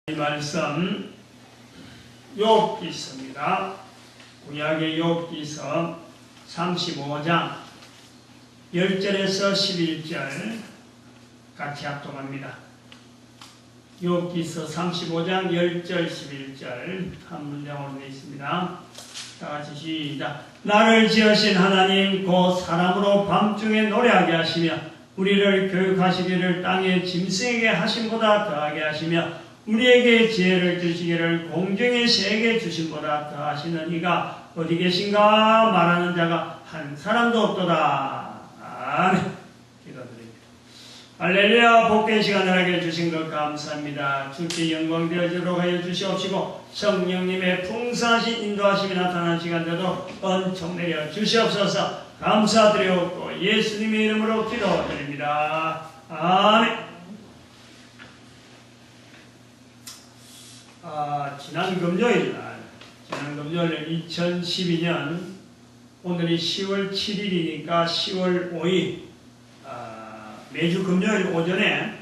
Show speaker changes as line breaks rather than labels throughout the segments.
이 말씀 욥기서입니다. 구약의 욥기서 35장 10절에서 11절 같이 합독합니다. 욥기서 35장 10절 11절 한 문장으로 되어 있습니다. 다같이 시작. 나를 지으신 하나님 곧 사람으로 밤중에 노래하게 하시며 우리를 교육하시기를 땅의 짐승에게 하심보다 더하게 하시며 우리에게 지혜를 주시기를 공중의 새에게 주심보다 더하시는 이가 어디 계신가 말하는 자가 한 사람도 없도다. 아멘. 기도드립니다. 할렐루야. 복된 시간을 하게 주신 것 감사합니다. 주께 영광 되어지도록 하여 주시옵시고 성령님의 풍성하신 인도하심이 나타나는 시간 되도록 은총 내려 주시옵소서. 감사드리옵고 예수님의 이름으로 기도드립니다. 아멘. 지난 금요일 2012년 오늘이 10월 7일이니까 10월 5일 매주 금요일 오전에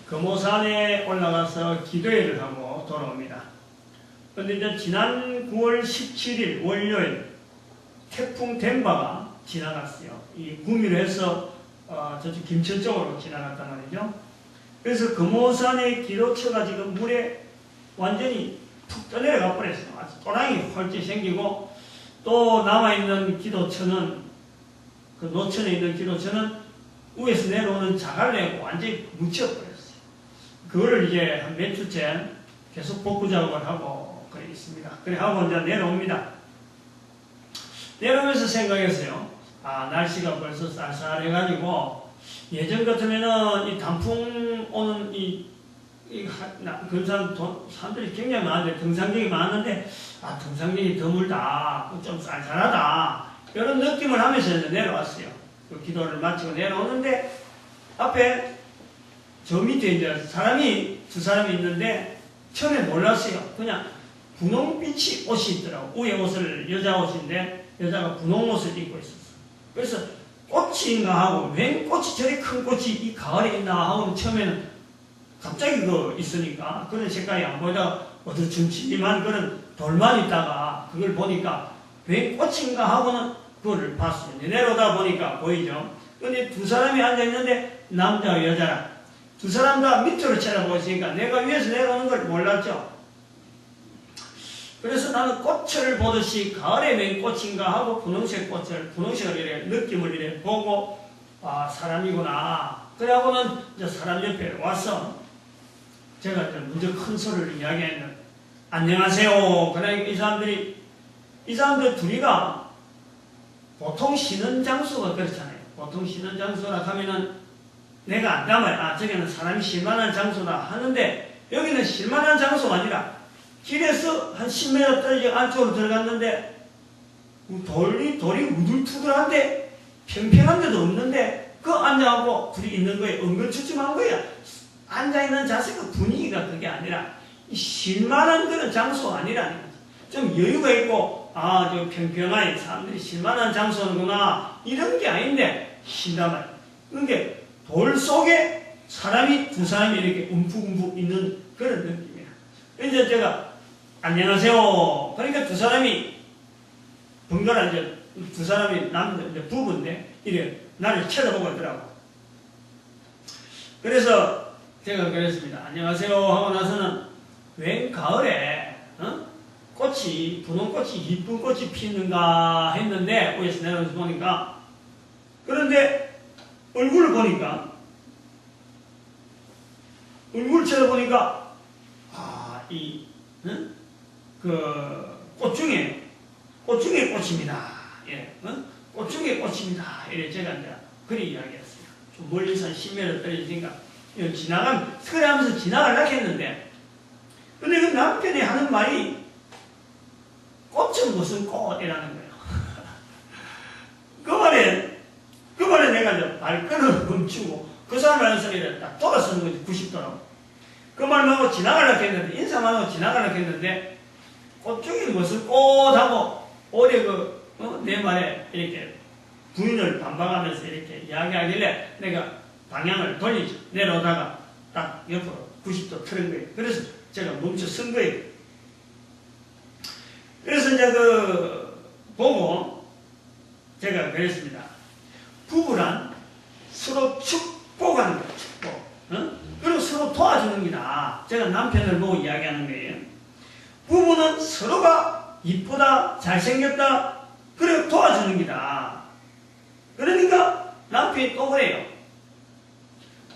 금오산에 올라가서 기도회를 하고 돌아옵니다. 그런데 이제 지난 9월 17일 월요일 태풍 덴바가 지나갔어요. 이 구미로 해서 저쪽 김천 쪽으로 지나갔단 말이죠. 그래서 금오산의 기도처가 지금 물에 완전히 푹 떠내려가 버렸어요. 아주 또랑이 헐게 생기고 또 남아있는 기도처는 그 노천에 있는 기도처는 위에서 내려오는 자갈내고 완전히 묻혀버렸어요. 그거를 이제 한 몇 주째 계속 복구 작업을 하고 그래 있습니다. 그래 하고 이제 내려옵니다. 내려오면서 생각했어요. 날씨가 벌써 쌀쌀해가지고 예전 같으면은 이 단풍 오는 금산 사람들이 굉장히 많은데 등산객이 많은데 등산객이 드물다 좀 쌀쌀하다 이런 느낌을 하면서 내려왔어요. 그 기도를 마치고 내려오는데 앞에 저 밑에 이제 두 사람이 있는데 처음에 몰랐어요. 그냥 분홍빛이 옷이 있더라고. 위에 옷을 여자 옷인데 여자가 분홍 옷을 입고 있었어. 그래서 꽃인가 하고 웬 꽃이 저리 큰 꽃이 이 가을에 있나 하고 처음에는 갑자기 있으니까 그런 색깔이 안 보이다가 어두침침한 그런 돌만 있다가 그걸 보니까 왜 꽃인가 하고는 그거를 봤어요. 내려오다 보니까 보이죠. 근데 두 사람이 앉아있는데 남자와 여자라 두 사람 다 밑으로 쳐다보고 있으니까 내가 위에서 내려오는 걸 몰랐죠. 그래서 나는 꽃을 보듯이 가을에 웬 꽃인가 하고 분홍색을 이래 느낌을 이래 보고 사람이구나. 그래하고는 이제 사람 옆에 와서 제가 먼저 큰 소리를 이야기했는데 안녕하세요. 그러니까 이 사람들 둘이가 보통 쉬는 장소가 그렇잖아요. 보통 쉬는 장소라 하면은 내가 안다 말이야. 저기는 사람이 쉴만한 장소다 하는데 여기는 쉴만한 장소가 아니라 길에서 한 10m 떨어져 안쪽으로 들어갔는데 돌이 우둘투둘한데 평평한 데도 없는데 그 앉아갖고 둘이 있는 거에 은근추춤한 거야. 앉아있는 자세가 분위기가 그게 아니라 쉴만한 그런 장소가 아니라는 거지. 좀 여유가 있고 저 평평하게 사람들이 쉴만한 장소는구나 이런 게 아닌데 쉰단 말이야. 그러니까 돌 속에 두 사람이 이렇게 움푹움푹 있는 그런 느낌이야. 이제 제가 안녕하세요. 그러니까 두 사람이 번갈아 이제 두 사람이 부부인데 이래 나를 쳐다보고 있더라고. 그래서 제가 그랬습니다. 안녕하세요 하고 나서는 웬 가을에 분홍꽃이 이쁜 꽃이 피는가 했는데 위에서 내려오면서 보니까 그런데 얼굴을 쳐다보니까 꽃 중에 꽃입니다. 예, 꽃 중에 꽃입니다. 이래 제가 이제 그리 이야기했어요. 좀 멀리서 10m 떨어지니까 스크래하면서 지나가려고 했는데 근데 그 남편이 하는 말이 꽃은 무슨 꽃이라는 거예요. 그 말에 내가 이제 발끈을 멈추고 그 사람 하는 소리를 딱 돌아서는 거지. 90도로 그 말만 하고 지나가려고 했는데 인사만 하고 지나가려고 했는데 꽃 중에 무슨 꽃하고 오래 내 말에 이렇게 부인을 반박하면서 이렇게 이야기하길래 내가 방향을 돌리죠. 내려오다가 딱 옆으로 90도 틀은 거예요. 그래서 제가 멈춰 쓴 거예요. 그래서 이제 보고 제가 그랬습니다. 부부란 서로 축복하는 거예요. 축복. 그리고 서로 도와주는 기다. 제가 남편을 보고 이야기하는 거예요. 부부는 서로가 이쁘다, 잘생겼다, 그리고 도와주는 기다. 그러니까 남편이 또 그래요.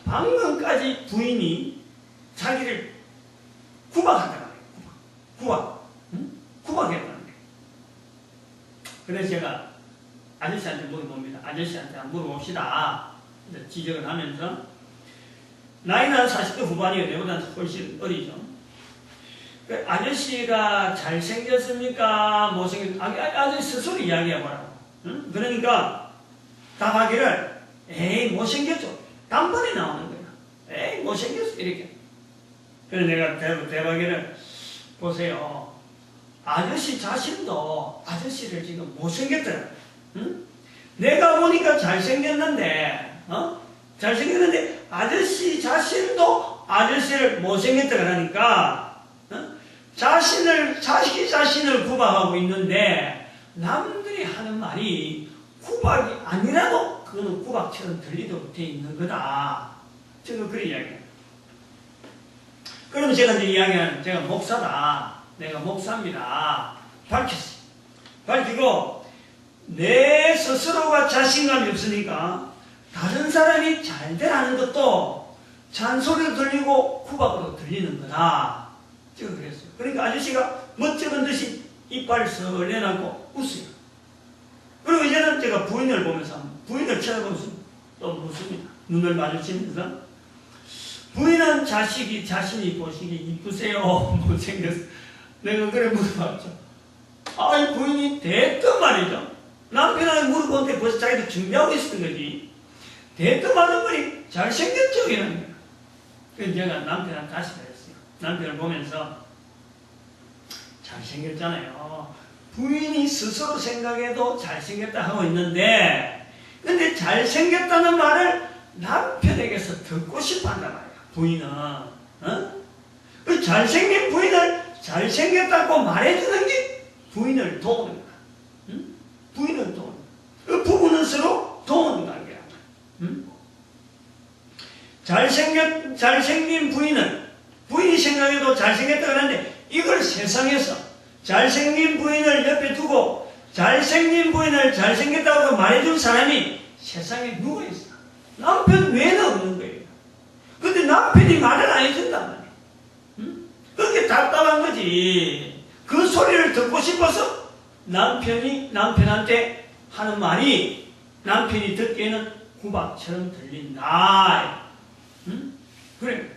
방금까지 부인이 자기를 구박한다는 거예요. 구박했다는 거예요. 그래서 제가 아저씨한테 물어봅니다. 아저씨한테 한번 물어봅시다. 지적을 하면서 나이는 40대 후반이에요. 내보다 훨씬 어리죠. 아저씨가 잘생겼습니까? 못생겼습니까? 아저씨 스스로 이야기해보라고. 그러니까 답하기를 에이 못생겼죠. 단번에 나오는 거야. 에이 못생겼어. 이렇게. 그래서 내가 대박이를 보세요. 아저씨 자신도 아저씨를 지금 못생겼더라. 내가 보니까 잘생겼는데 잘생겼는데 아저씨 자신도 아저씨를 못생겼다 그러니까 자기 자신을 구박하고 있는데 남들이 하는 말이 구박이 아니라도 그거는 구박처럼 들리도록 되어 있는 거다. 제가 그래 이야기해요. 그러면 제가 이제 이야기하는 제가 목사다. 내가 목사입니다. 밝혔어요. 밝히고 내 스스로가 자신감이 없으니까 다른 사람이 잘 되라는 것도 잔소리로 들리고 구박으로 들리는 거다. 제가 그랬어요. 그러니까 아저씨가 멋쩍은 듯이 이빨을 썩 내놓고 웃어요. 그리고 이제는 제가 부인을 보면서 부인을 쳐다보면서 또 웃습니다. 눈을 마주치면서 부인은 자신이 보시기 이쁘세요? 못생겼어? 내가 그래 물어봤죠. 아, 부인이 대뜸 말이죠. 남편한테 물어보는데 벌써 자기도 준비하고 있었던 거지. 대뜸 하는 말이 잘생겼죠? 이러는 거야. 그래서 제가 남편한테 다시 말했어요. 남편을 보면서 잘생겼잖아요. 부인이 스스로 생각해도 잘생겼다 하고 있는데 근데 잘생겼다는 말을 남편에게서 듣고 싶어 한단 말이야. 부인은. 그 잘생긴 부인을 잘생겼다고 말해주는 게 부인을 도우는 거야. 부인을 도우는 거야. 그 부부는 서로 도우는 관계야. 잘생긴 부인이 생각해도 잘생겼다 그러는데 이걸 세상에서 잘생긴 부인을 옆에 두고 잘생긴 부인을 잘생겼다고 말해준 사람이 세상에 누가 있어? 남편 외에는 없는 거예요. 근데 남편이 말을 안 해준단 말이에요. 그게 답답한 거지. 그 소리를 듣고 싶어서 남편한테 하는 말이 남편이 듣기에는 구박처럼 들린다. 그래.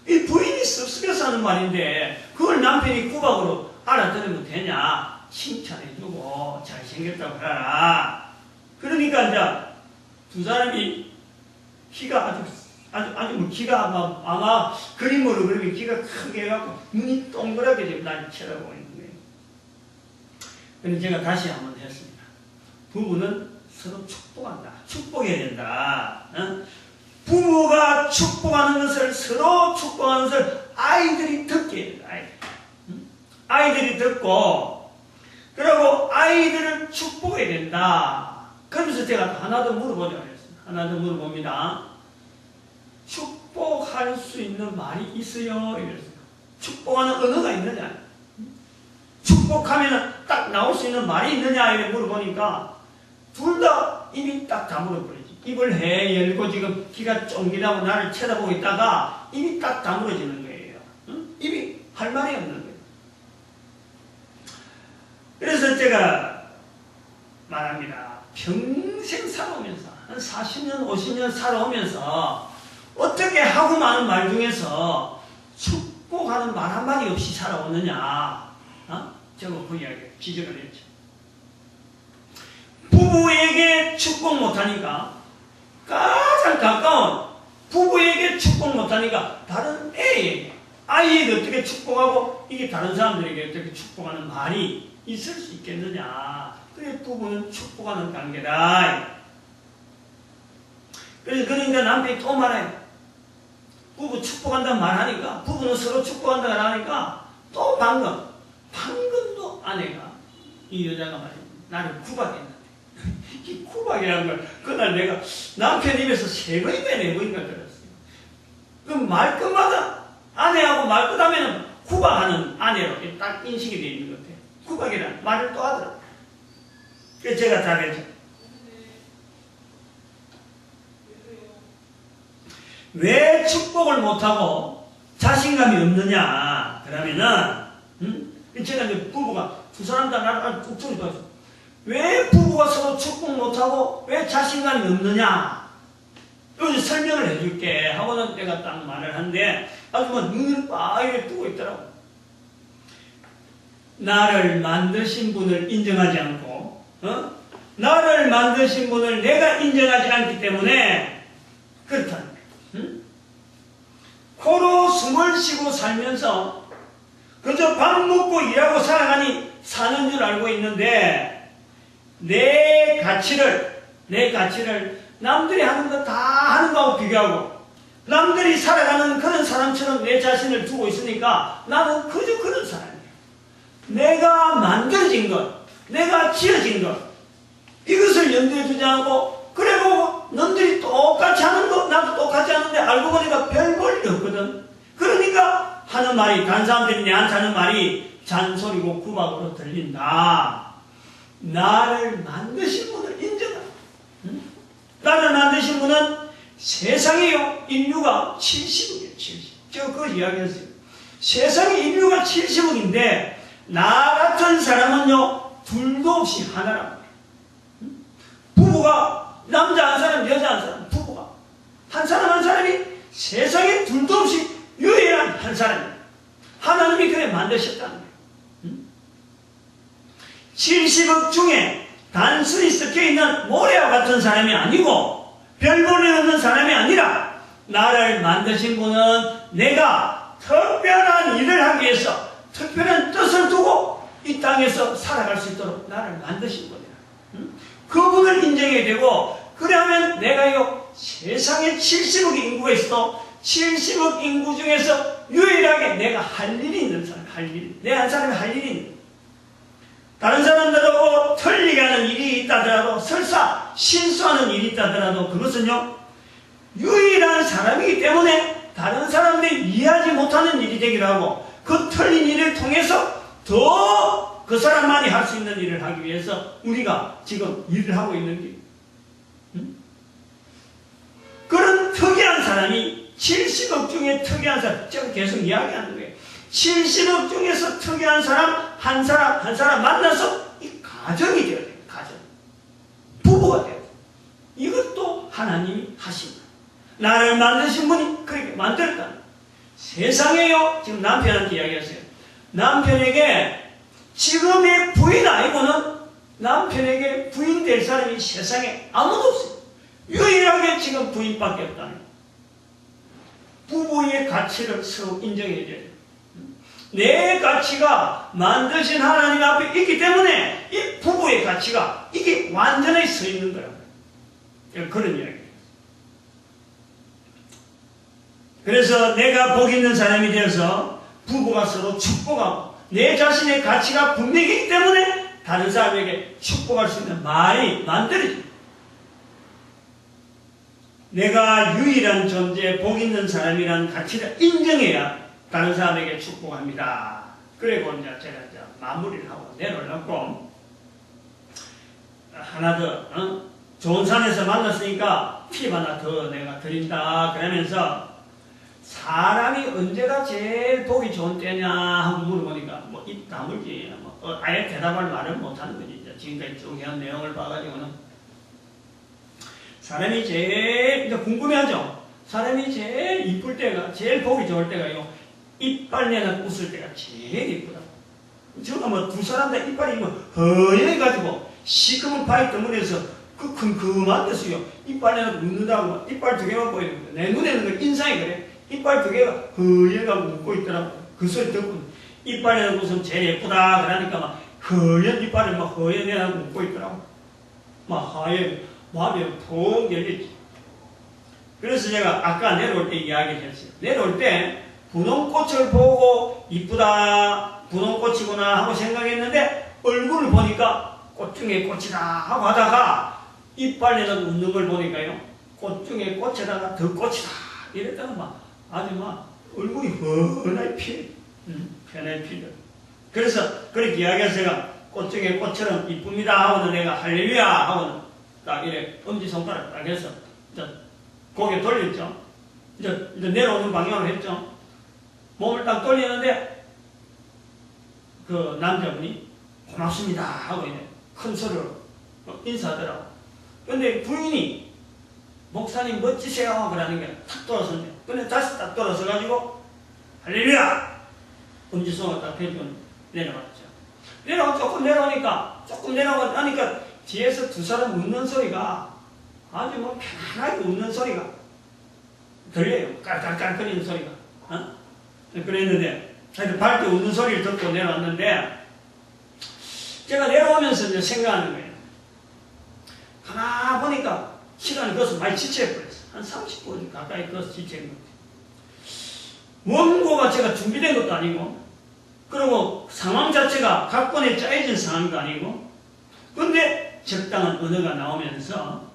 이 부인이 섭섭해서 하는 말인데 그걸 남편이 구박으로 알아들으면 되냐? 칭찬해주고 잘생겼다고 하라. 그러니까 이제 두 사람이 키가 아주 키가 아마 그림으로 그리면 키가 크게 해갖고 눈이 동그랗게 지금 날 쳐다보고 있는 거예요. 그래서 제가 다시 한번 했습니다. 부부는 서로 축복한다. 축복해야 된다. 부부가 축복하는 것을 서로 축복하는 것을 아이들이 듣게 해야 된다. 아이들이 듣고 그리고 아이들을 축복해야 된다. 그러면서 제가 하나 더 물어보자고 했습니다. 하나 더 물어봅니다. 축복할 수 있는 말이 있어요? 이랬어요. 축복하는 언어가 있느냐? 축복하면 딱 나올 수 있는 말이 있느냐? 이렇게 물어보니까 둘 다 입이 딱 다물어버리지. 입을 해 열고 지금 귀가 쫑기라고 나를 쳐다보고 있다가 입이 딱 다물어지는 거예요. 입이 할 말이 없는 거예요. 그래서 제가 말합니다. 평생 살아오면서 한 40년, 50년 살아오면서 어떻게 하고 많은 말 중에서 축복하는 말 한마디 없이 살아오느냐. 저거 그 이야기 지적을 했죠. 부부에게 축복 못하니까 가장 가까운 부부에게 축복 못하니까 다른 애에게 아이에게 어떻게 축복하고 이게 다른 사람들에게 어떻게 축복하는 말이 있을 수 있겠느냐. 그래 부부는 축복하는 관계다. 그래서 그러니까 남편이 또 말해요. 부부 축복한다는 말 하니까, 부부는 서로 축복한다는 말 하니까, 또 방금도 아내가, 이 여자가 말이야, 나를 구박했는데. 이 구박이라는 걸, 그날 내가 남편 입에서 3번인가 4번인가 들었어요. 그럼 말끝마다, 아내하고 말끝하면은 구박하는 아내로 딱 인식이 되어 있는 것 같아요. 구박이라는 말을 또 하더라고요. 그래서 제가 답했죠. 왜 축복을 못하고 자신감이 없느냐? 그러면은, 제가 이제 부부가 두 사람 다 나를 쭉 들어봤어요. 왜 부부가 서로 축복 못하고 왜 자신감이 없느냐? 여기서 설명을 해줄게 하고는 내가 딱 말을 하는데 아주 뭐 눈을 빠르게 뜨고 있더라고. 나를 만드신 분을 인정하지 않고, 나를 만드신 분을 내가 인정하지 않기 때문에 그렇다는 거예요. 코로 숨을 쉬고 살면서 그저 밥 먹고 일하고 살아가니 사는 줄 알고 있는데 내 가치를 남들이 하는 거 다 하는 거하고 비교하고 남들이 살아가는 그런 사람처럼 내 자신을 두고 있으니까 나는 그저 그런 사람이에요. 내가 만들어진 것, 내가 지어진 것, 이것을 염두에 두지 않고 그리고 남들이 똑같이 하는 거 나도 똑같이 하는데 알고 보니까 별 볼일이 없거든. 그러니까 하는 말이, 다른 사람들이 내한테 하는 말이 잔소리고 구박으로 들린다. 나를 만드신 분을 인정하라. 나를 만드신 분은 세상에요, 인류가 70억이에요, 70억. 제가 그걸 이야기했어요. 세상에 인류가 70억인데, 나 같은 사람은요, 둘도 없이 하나라고. 부부가, 남자 한 사람, 여자 한 사람, 부부가. 한 사람 한 사람이 세상에 둘도 없이 유일한 한 사람이에요. 하나님이 그래 만드셨다는 거예요. 70억 중에 단순히 섞여있는 모래와 같은 사람이 아니고 별 볼일 없는 사람이 아니라 나를 만드신 분은 내가 특별한 일을 하기 위해서 특별한 뜻을 두고 이 땅에서 살아갈 수 있도록 나를 만드신 분이라. 그분을 인정해야 되고 그러면 내가요 세상에 70억 인구가 있어도 70억 인구 중에서 유일하게 내가 할 일이 있는 사람, 할 일. 내 한 사람이 할 일이 있는. 다른 사람들하고 틀리게 하는 일이 있다더라도 설사 실수하는 일이 있다더라도 그것은요 유일한 사람이기 때문에 다른 사람들이 이해하지 못하는 일이 되기도 하고 그 틀린 일을 통해서 더 그 사람만이 할 수 있는 일을 하기 위해서 우리가 지금 일을 하고 있는 게 그런 특이한 사람이 70억 중에 특이한 사람, 제가 계속 이야기하는 거예요. 70억 중에서 특이한 사람, 한 사람 만나서 이 가정이 되어야 돼요. 가정. 부부가 돼야 돼요. 이것도 하나님이 하신 거예요. 나를 만드신 분이 그렇게 만들었다. 세상에요, 지금 남편한테 이야기하세요. 남편에게 지금의 부인 아니고는 남편에게 부인 될 사람이 세상에 아무도 없어요. 유일하게 지금 부인밖에 없다는 거예요. 부부의 가치를 서로 인정해야 돼요. 내 가치가 만드신 하나님 앞에 있기 때문에 이 부부의 가치가 이게 완전히 서 있는 거예요. 그런 이야기예요. 그래서 내가 복 있는 사람이 되어서 부부가 서로 축복하고 내 자신의 가치가 분명히 있기 때문에 다른 사람에게 축복할 수 있는 말이 만들어집니다. 내가 유일한 존재, 복 있는 사람이라는 가치를 인정해야 다른 사람에게 축복합니다. 그리고 이제 제가 이제 마무리를 하고 내놓으려고 하나 더, 좋은 산에서 만났으니까 팁 하나 더 내가 드린다. 그러면서 사람이 언제가 제일 보기 좋은 때냐 하고 물어보니까 뭐 입 다물기 아예 대답할 말을 못하는 거지. 이제 지금까지 쭉 해온 내용을 봐가지고는 사람이 제일 이제 궁금해하죠. 사람이 제일 이쁠 때가 제일 보기 좋을 때가요. 이빨 내는 웃을 때가 제일 이쁘다고. 제가 뭐 두 사람 다 이빨이 뭐 허해가지고 시커먼 바위 덩어리에서 그 큼큼한 데서요. 이빨 내는 웃는다고 이빨 두 개만 보이는 거예요. 내 눈에는 그 인상이 그래. 이빨 두 개가 허해가지고 웃고 있더라고. 그 소리 듣고 이빨 내는 웃으면 제일 예쁘다. 그러니까 막 허연 이빨을 막 허연 내고 웃고 있더라고. 막 하얘 마음이 푹 열리지. 그래서 제가 아까 내려올 때 이야기를 했어요. 내려올 때 분홍꽃을 보고 이쁘다, 분홍꽃이구나 하고 생각했는데 얼굴을 보니까 꽃 중에 꽃이다 하고 하다가 이빨에는 웃는 걸 보니까요, 꽃 중에 꽃에다가 더 꽃이다 이랬다가 막 아주 막 얼굴이 환하게 피어요. 편하게 피어요. 그래서 그렇게 이야기해서 제가 꽃 중에 꽃처럼 이쁩니다 하고는 내가 할렐루야 하고는 딱 이래 엄지손가락 딱 해서 고개 돌렸죠. 이제 내려오는 방향으로 했죠. 몸을 딱 돌리는데 그 남자분이 고맙습니다 하고 이제 큰 소리로 인사하더라고. 근데 부인이 목사님 멋지세요 그러는 게 탁 돌아섰네. 근데 다시 딱 돌아서가지고 할렐루야 엄지손을 딱 펴고 내려왔죠. 조금 내려가니까 뒤에서 두 사람 웃는 소리가 아주 뭐 편안하게 웃는 소리가 들려요. 깔깔깔거리는 소리가. 그랬는데 하여튼 밝게 웃는 소리를 듣고 내려왔는데 제가 내려오면서 이제 생각하는 거예요. 가만 보니까 시간이 거기서 많이 지체해버렸어. 한 30분 가까이 거기서 지체한 것 같아요. 원고가 제가 준비된 것도 아니고 그리고 상황 자체가 각본에 짜여진 상황도 아니고 근데 적당한 언어가 나오면서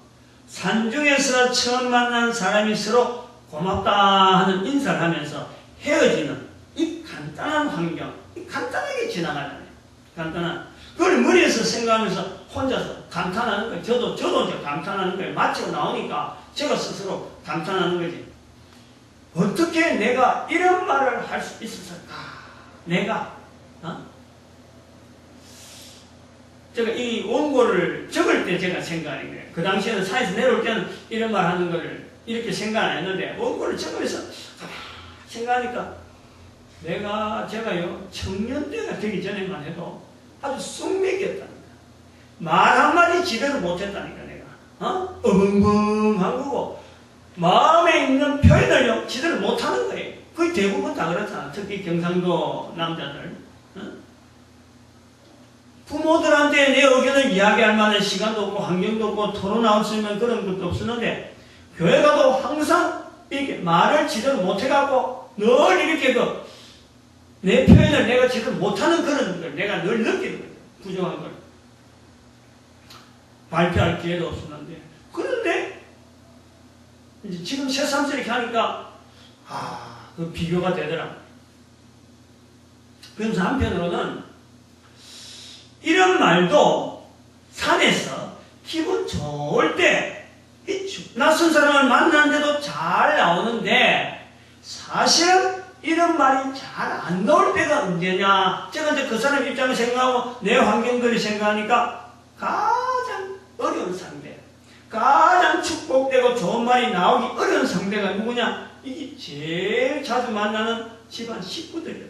산중에서 처음 만난 사람이 서로 고맙다 하는 인사를 하면서 헤어지는 이 간단한 환경, 간단하게 지나가잖아요. 간단한. 그걸 머리에서 생각하면서 혼자서 감탄하는 거예요. 저도 이제 감탄하는 거예요. 마치고 나오니까 제가 스스로 감탄하는 거지. 어떻게 내가 이런 말을 할 수 있었을까? 내가, 제가 이 원고를 적을 때 제가 생각하는 거예요. 그 당시에는 산에서 내려올 때는 이런 말 하는 거를 이렇게 생각 안 했는데, 원고를 적으면서 생각하니까 제가요, 청년대가 되기 전에만 해도 아주 쑥맥이었다는 거야. 말 한마디 제대로 못했다니까, 내가. 어벙벙한 거고, 마음에 있는 표현을 제대로 못하는 거예요. 거의 대부분 다 그렇잖아. 특히 경상도 남자들. 부모들한테 내 의견을 이야기할 만한 시간도 없고 환경도 없고 토론할 수 있는 그런 것도 없었는데 교회 가도 항상 이렇게 말을 제대로 못해갖고 늘 이렇게 내 표현을 내가 제대로 못하는 그런 걸 내가 늘 느끼는 거예요. 부정한 걸. 발표할 기회도 없었는데 그런데 이제 지금 새삼스럽게 이렇게 하니까 그 비교가 되더라. 그러면서 한편으로는 이런 말도 산에서 기분 좋을 때 낯선 사람을 만나는데도 잘 나오는데 사실 이런 말이 잘 안 나올 때가 언제냐. 제가 이제 그 사람 입장을 생각하고 내 환경들을 생각하니까 가장 어려운 상대, 가장 축복되고 좋은 말이 나오기 어려운 상대가 누구냐? 이게 제일 자주 만나는 집안 식구들이에요.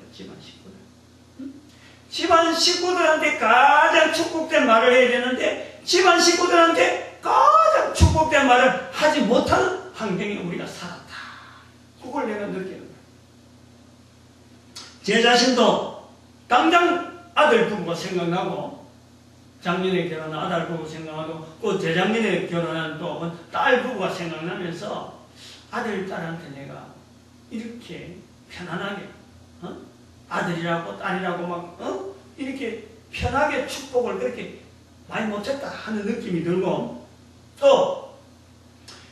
집안 식구들한테 가장 축복된 말을 해야 되는데 집안 식구들한테 가장 축복된 말을 하지 못하는 환경에 우리가 살았다. 그걸 내가 느끼는 거야. 제 자신도 당장 아들 부부가 생각나고 작년에 결혼한 아들 부부 생각나고 그 재작년에 결혼한 또 딸 부부가 생각나면서 아들 딸한테 내가 이렇게 편안하게 아들이라고 딸이라고 막 이렇게 편하게 축복을 그렇게 많이 못했다 하는 느낌이 들고 또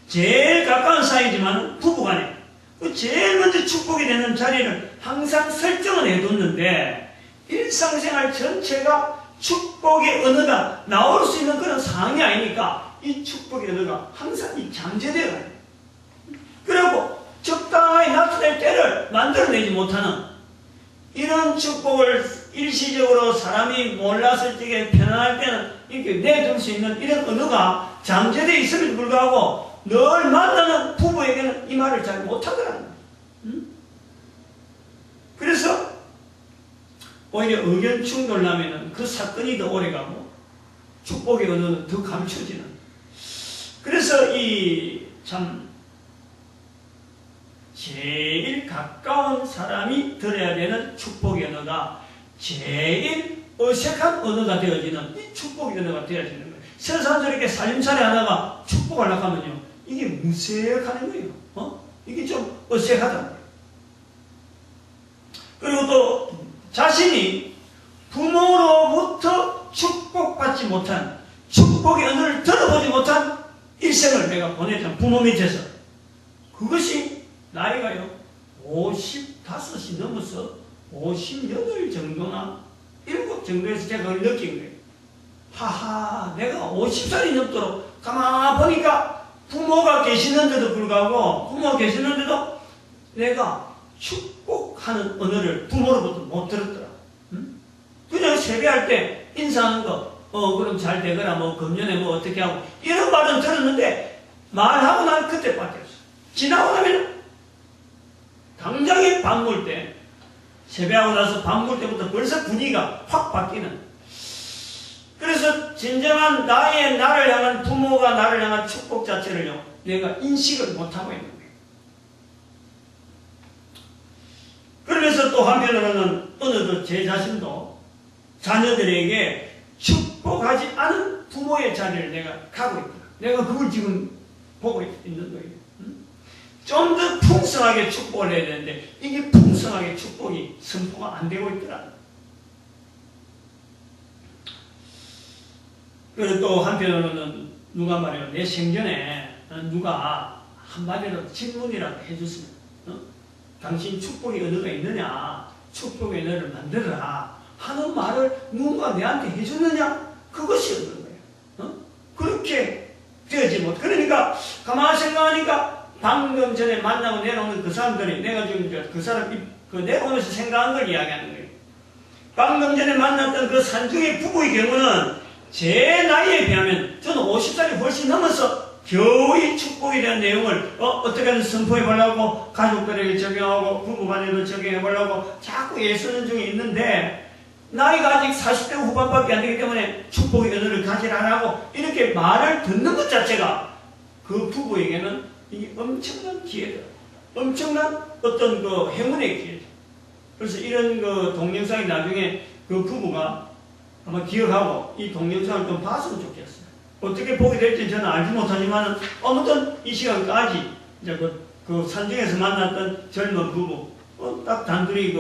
제일 가까운 사이지만 부부간에 그 제일 먼저 축복이 되는 자리를 항상 설정을 해뒀는데 일상생활 전체가 축복의 언어가 나올 수 있는 그런 상황이 아니니까 이 축복의 언어가 항상 잠재되어 가요. 그리고 적당히 나타낼 때를 만들어내지 못하는 이런 축복을 일시적으로 사람이 몰랐을 적에 편안할 때는 이렇게 내둘 수 있는 이런 언어가 잠재되어 있음에도 불구하고 늘 만나는 부부에게는 이 말을 잘 못하더라는 거예요. 그래서 오히려 의견 충돌 나면은 그 사건이 더 오래가고 축복의 언어는 더 감춰지는. 그래서 이 참 제일 가까운 사람이 들어야 되는 축복의 언어가 제일 어색한 언어가 되어지는 이 축복의 언어가 되어지는 거예요. 세상에서 이렇게 살림살이 하다가 축복하려고 하면요 이게 무색하는 거예요. 이게 좀 어색하다. 그리고 또 자신이 부모로부터 축복받지 못한, 축복의 언어를 들어보지 못한 일생을 내가 보냈잖아. 부모 밑에서. 그것이 나이가요 55이 넘어서 58 정도나 7 정도에서 제가 그걸 느낀 거예요. 하하, 내가 50살이 넘도록 가만 보니까 부모가 계시는데도 불구하고, 부모가 계시는데도 내가 축복하는 언어를 부모로부터 못 들었더라. 응? 그냥 세배할 때 인사하는 거, 그럼 잘 되거라, 뭐 금년에 뭐 어떻게 하고, 이런 말은 들었는데 말하고 난 그때밖에 없어. 지나고 나면 당장에 밥 먹을 때, 세배하고 나서 밥 먹을 때부터 벌써 분위기가 확 바뀌는. 그래서 진정한 나를 향한, 부모가 나를 향한 축복 자체를요, 내가 인식을 못하고 있는 거예요. 그러면서 또 한편으로는 어느덧 제 자신도 자녀들에게 축복하지 않은 부모의 자리를 내가 가고 있다. 내가 그걸 지금 보고 있는 거예요. 좀 더 풍성하게 축복을 해야 되는데 이게 풍성하게 축복이 선포가 안 되고 있더라. 그리고 또 한편으로는 누가 말해요. 내 생전에 누가 한마디로 질문이라도 해줬으면, 당신 축복의 언어가 있느냐, 축복의 언어를 만들어라 하는 말을 누군가 내한테 해줬느냐, 그것이 없는 거예요. 그렇게 되어지 못. 그러니까 가만히 생각하니까 방금 전에 만나고 내려오는 그 사람들이, 내가 지금 그 사람 내려오면서 생각한 걸 이야기하는 거예요. 방금 전에 만났던 그 산중의 부부의 경우는 제 나이에 비하면 저는 50살이 훨씬 넘어서 겨우 이 축복에 대한 내용을 어떻게든 선포해 보려고, 가족들에게 적용하고 부부간에도 적용해 보려고 자꾸 애쓰는 중에 있는데, 나이가 아직 40대 후반밖에 안 되기 때문에 축복의 언어를 가지라고 이렇게 말을 듣는 것 자체가 그 부부에게는 이게 엄청난 기회다. 엄청난 어떤 그 행운의 기회다. 그래서 이런 그 동영상이 나중에 그 부부가 아마 기억하고 이 동영상을 좀 봤으면 좋겠어요. 어떻게 보게 될지 저는 알지 못하지만 아무튼 이 시간까지 이제 그 산중에서 만났던 젊은 부부, 딱 단둘이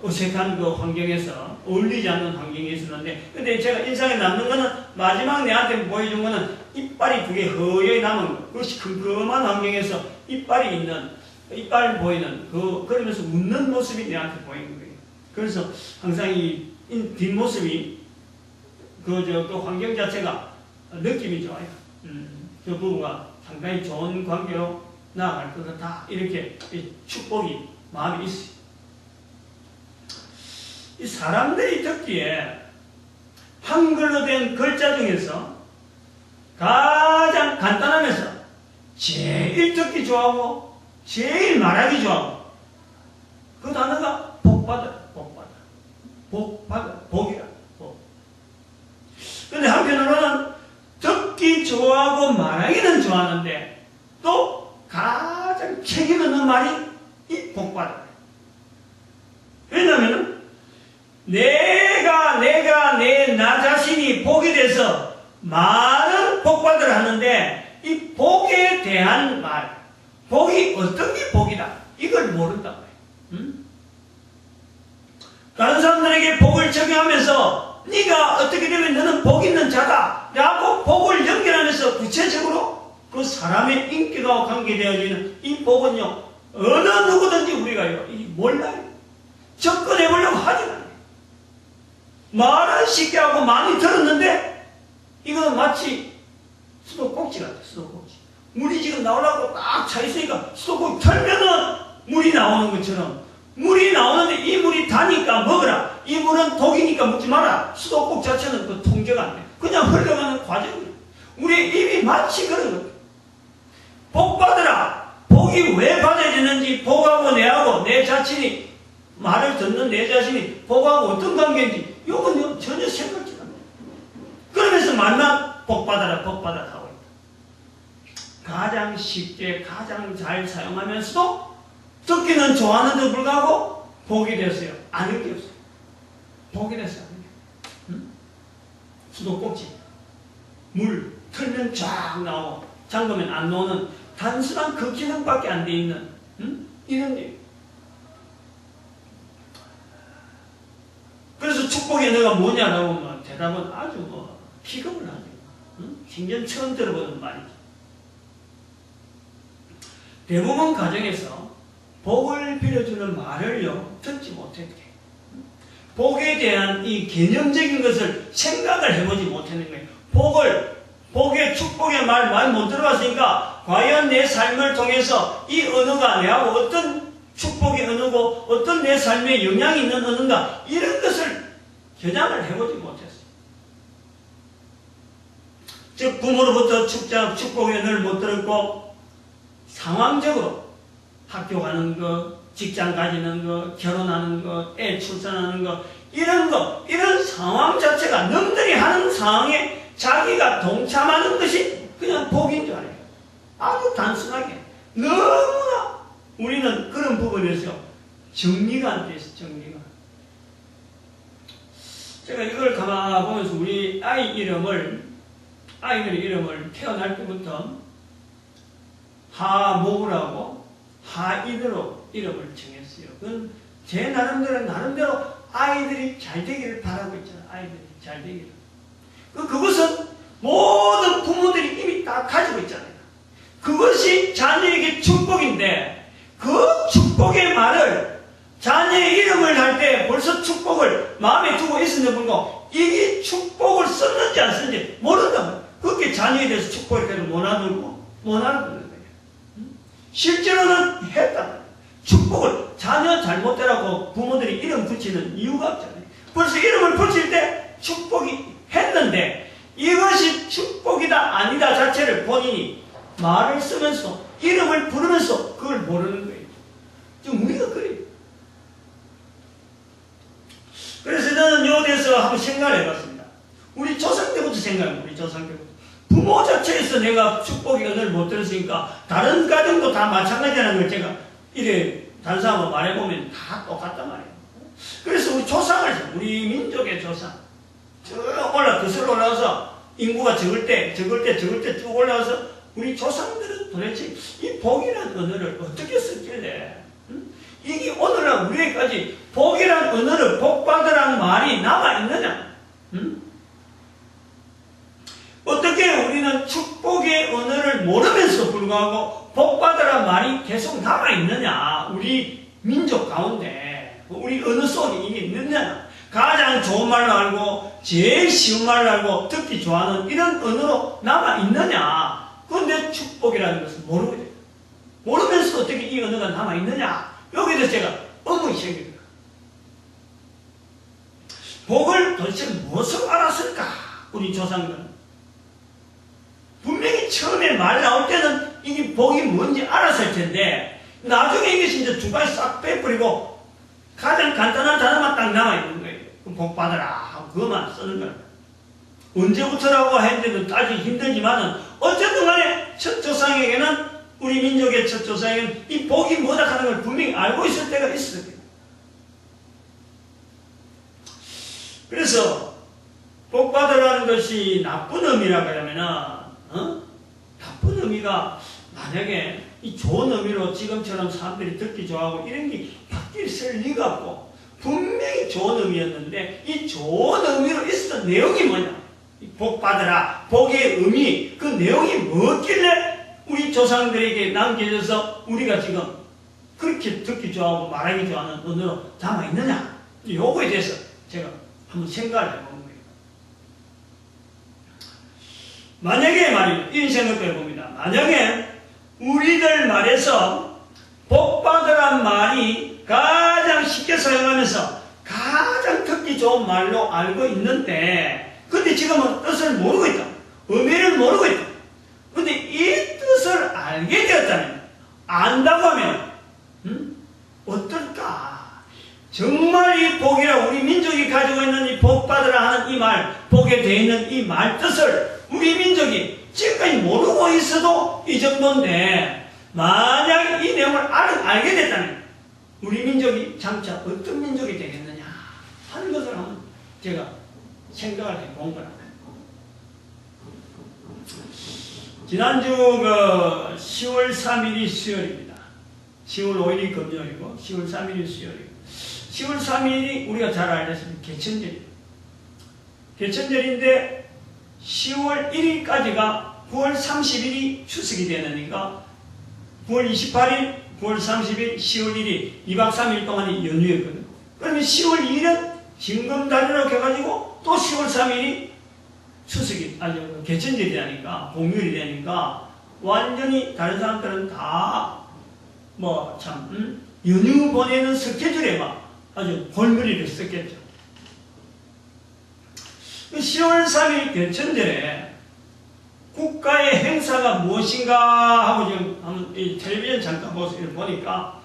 어색한 그 환경에서, 어울리지 않는 환경에 있었는데, 근데 제가 인상에 남는 거는 마지막 내한테 보여준 거는 이빨이 2개 허여이 남은 거. 그것이 컴컴한 환경에서 이빨 보이는 그러면서 웃는 모습이 내한테 보이는 거예요. 그래서 항상 이 뒷모습이 그 환경 자체가 느낌이 좋아요. 저 부부가 상당히 좋은 관계로 나아갈 것 같다. 이렇게 축복이 마음에 있어요. 이 사람들이 듣기에 한글로 된 글자 중에서 가장 간단하면서 제일 듣기 좋아하고 제일 말하기 좋아하고 그 단어가 복받아. 복이라. 복. 근데 한편으로는 듣기 좋아하고 말하기는 좋아하는데 또 가장 책임 있는 말이 이 복받아. 왜냐면은 나 자신이 복이 돼서 많은 복받으라 하는데 이 복에 대한 말, 복이 어떤 게 복이다, 이걸 모른단 말이에요. 다른 사람들에게 복을 적용하면서 네가 어떻게 되면 너는 복 있는 자다 라고 복을 연결하면서 구체적으로 그 사람의 인격과 관계되어지는 이 복은요, 어느 누구든지 우리가요 몰라요. 접근해보려고 하지 말아요. 말은 쉽게 하고 많이 들었는데 이거는 마치 수도꼭지 같아. 수도꼭지. 물이 지금 나오려고 딱 차 있으니까 수도꼭지 털면은 물이 나오는 것처럼, 물이 나오는데 이 물이 다니까 먹으라, 이 물은 독이니까 먹지 마라, 수도꼭지 자체는 그 통제가 안 돼. 그냥 흘러가는 과정이에요. 우리의 입이 마치 그런 거예요. 복 받으라. 복이 왜 받아야 되는지, 복하고 내하고 내 자신이, 말을 듣는 내 자신이 복하고 어떤 관계인지 이건 전혀 생각지 않아요. 그러면서 말만 복받아라 하고 있다. 가장 쉽게 가장 잘 사용하면서도 듣기는 좋아하는데도 불구하고 복이 됐어요. 아는 게 없어요. 복이 됐어요. 수도꼭지 물 틀면 쫙 나오고 잠그면 안 노는 단순한 그 기능밖에 안 돼 있는 이런 일. 그래서 축복의 언어가 뭐냐라고 하면 대답은 아주 피급을 하죠. 생전 처음 들어보는 말이죠. 대부분 가정에서 복을 빌어주는 말을요 듣지 못했대. 복에 대한 이 개념적인 것을 생각을 해보지 못하는 거예요. 복의 축복의 말 많이 못 들어봤으니까 과연 내 삶을 통해서 이 언어가 내하고 어떤 축복의 언어고 어떤 내 삶에 영향이 있는 언어인가 이런 것을 겨냥을 해보지 못했어요. 즉 부모로부터 축복의 언어를 못 들었고 상황적으로 학교 가는 거, 직장 가지는 거, 결혼하는 거, 애 출산하는 거 이런 상황 자체가 남들이 하는 상황에 자기가 동참하는 것이 그냥 복인 줄 알아요. 아주 단순하게. 너무나 우리는 그런 부분에서 정리가 안 돼 있어요. 정리가. 제가 이걸 가만히 보면서 우리 아이들의 이름을 태어날 때부터 하모라고 하이드로 이름을 정했어요. 그건 제 나름대로 아이들이 잘 되기를 바라고 있잖아요. 아이들이 잘 되기를. 그것은 모든 부모들이 이미 다 가지고 있잖아요. 그것이 자녀에게 축복인데 그 축복의 말을 자녀의 이름을 할 때 벌써 축복을 마음에 두고 있었는데 불구하고 이게 축복을 썼는지 안 썼는지 모른단 말이에요. 그렇게 자녀에 대해서 축복을 해도 못 알아듣는 거예요. 실제로는 했단 말이에요. 축복을 자녀 잘못되라고 부모들이 이름 붙이는 이유가 없잖아요. 벌써 이름을 붙일 때 축복이 했는데 이것이 축복이다 아니다 자체를 본인이 말을 쓰면서 이름을 부르면서 그걸 모르는 거예요. 지금 우리가 그래요. 그래서 저는 요 대해서 한번 생각을 해봤습니다. 우리 조상 때부터 생각해요. 우리 조상 때부터. 부모 자체에서 내가 축복의 언어를 못 들었으니까 다른 가정도 다 마찬가지라는 걸 제가 이래 다른 사람하고 말해보면 다 똑같단 말이에요. 그래서 우리 조상을 우리 민족의 조상 거슬러 올라와서 인구가 적을 때 쭉 올라와서 우리 조상들은 도대체 이 복이라는 언어를 어떻게 썼길래 이게 오늘날 우리에게까지 복이라는 언어를 복받으라는 말이 남아있느냐? 어떻게 우리는 축복의 언어를 모르면서 불구하고 복받으라는 말이 계속 남아있느냐? 우리 민족 가운데 우리 언어 속에 이게 있느냐? 가장 좋은 말로 알고 제일 쉬운 말로 알고 듣기 좋아하는 이런 언어로 남아있느냐? 그런데 축복이라는 것을 모르게 돼요. 모르면서 어떻게 이 언어가 남아있느냐? 여기에 대해서 제가 의문이 생깁니다. 복을 도대체 무엇을 알았을까? 우리 조상들은. 분명히 처음에 말 나올 때는 이게 복이 뭔지 알았을 텐데 나중에 이것이 이제 두 가지 싹 빼버리고 가장 간단한 단어만 딱 남아있는 거예요. 복 받아라 하고 그것만 쓰는 거예요. 언제부터라고 했는데도 따지기 힘들지만은 어쨌든 간에 첫 조상에게는 우리 민족의 첫 조상에게는 이 복이 뭐다 하는 걸 분명히 알고 있을 때가 있어요. 그래서 복 받으라는 것이 나쁜 의미라고 하면은 나쁜 의미가 만약에 이 좋은 의미로 지금처럼 사람들이 듣기 좋아하고 이런 게 밖에 쓸 리가 없고 분명히 좋은 의미였는데 이 좋은 의미로 있었던 내용이 뭐냐? 복 받으라 복의 의미 그 내용이 뭐길래 우리 조상들에게 남겨져서 우리가 지금 그렇게 듣기 좋아하고 말하기 좋아하는 언어로 남아있느냐? 요거에 대해서 제가 한번 생각을 해본 거예요. 만약에 말이에요. 이런 생각도 해봅니다. 만약에 우리들 말에서 복받으란 말이 가장 쉽게 사용하면서 가장 듣기 좋은 말로 알고 있는데 근데 지금은 뜻을 모르고 있다. 의미를 모르고 있다. 근데 이 뜻을 알게 되었다면 안다고 하면 어떨까? 정말 이 복이라 우리 민족이 가지고 있는 이 복받으라 하는 이 말 복에 되어 있는 이 말 뜻을 우리 민족이 지금까지 모르고 있어도 이 정도인데 만약 이 내용을 알게 됐다면 우리 민족이 장차 어떤 민족이 되겠느냐 하는 것을 한번 제가 생각을 해본 거라고요. 지난주 그 10월 3일이 수요일입니다. 10월 5일이 금요일이고 10월 3일이 수요일이고 10월 3일이 우리가 잘 알다시피 개천절입니다. 개천절인데 10월 1일까지가 9월 30일이 추석이 되니까 9월 28일, 9월 30일, 10월 1일 2박 3일 동안이 연휴였거든요. 그러면 10월 2일은 징검다리로 해가지고 또 10월 3일이 추석이 아주 개천절이 되니까 공휴일이 되니까 완전히 다른 사람들은 다 뭐 참 연휴 보내는 스케줄에 막 아주 골머리를 썼겠죠. 10월 3일 개천절에 국가의 행사가 무엇인가 하고 지금 한번 이 텔레비전 잠깐 보니까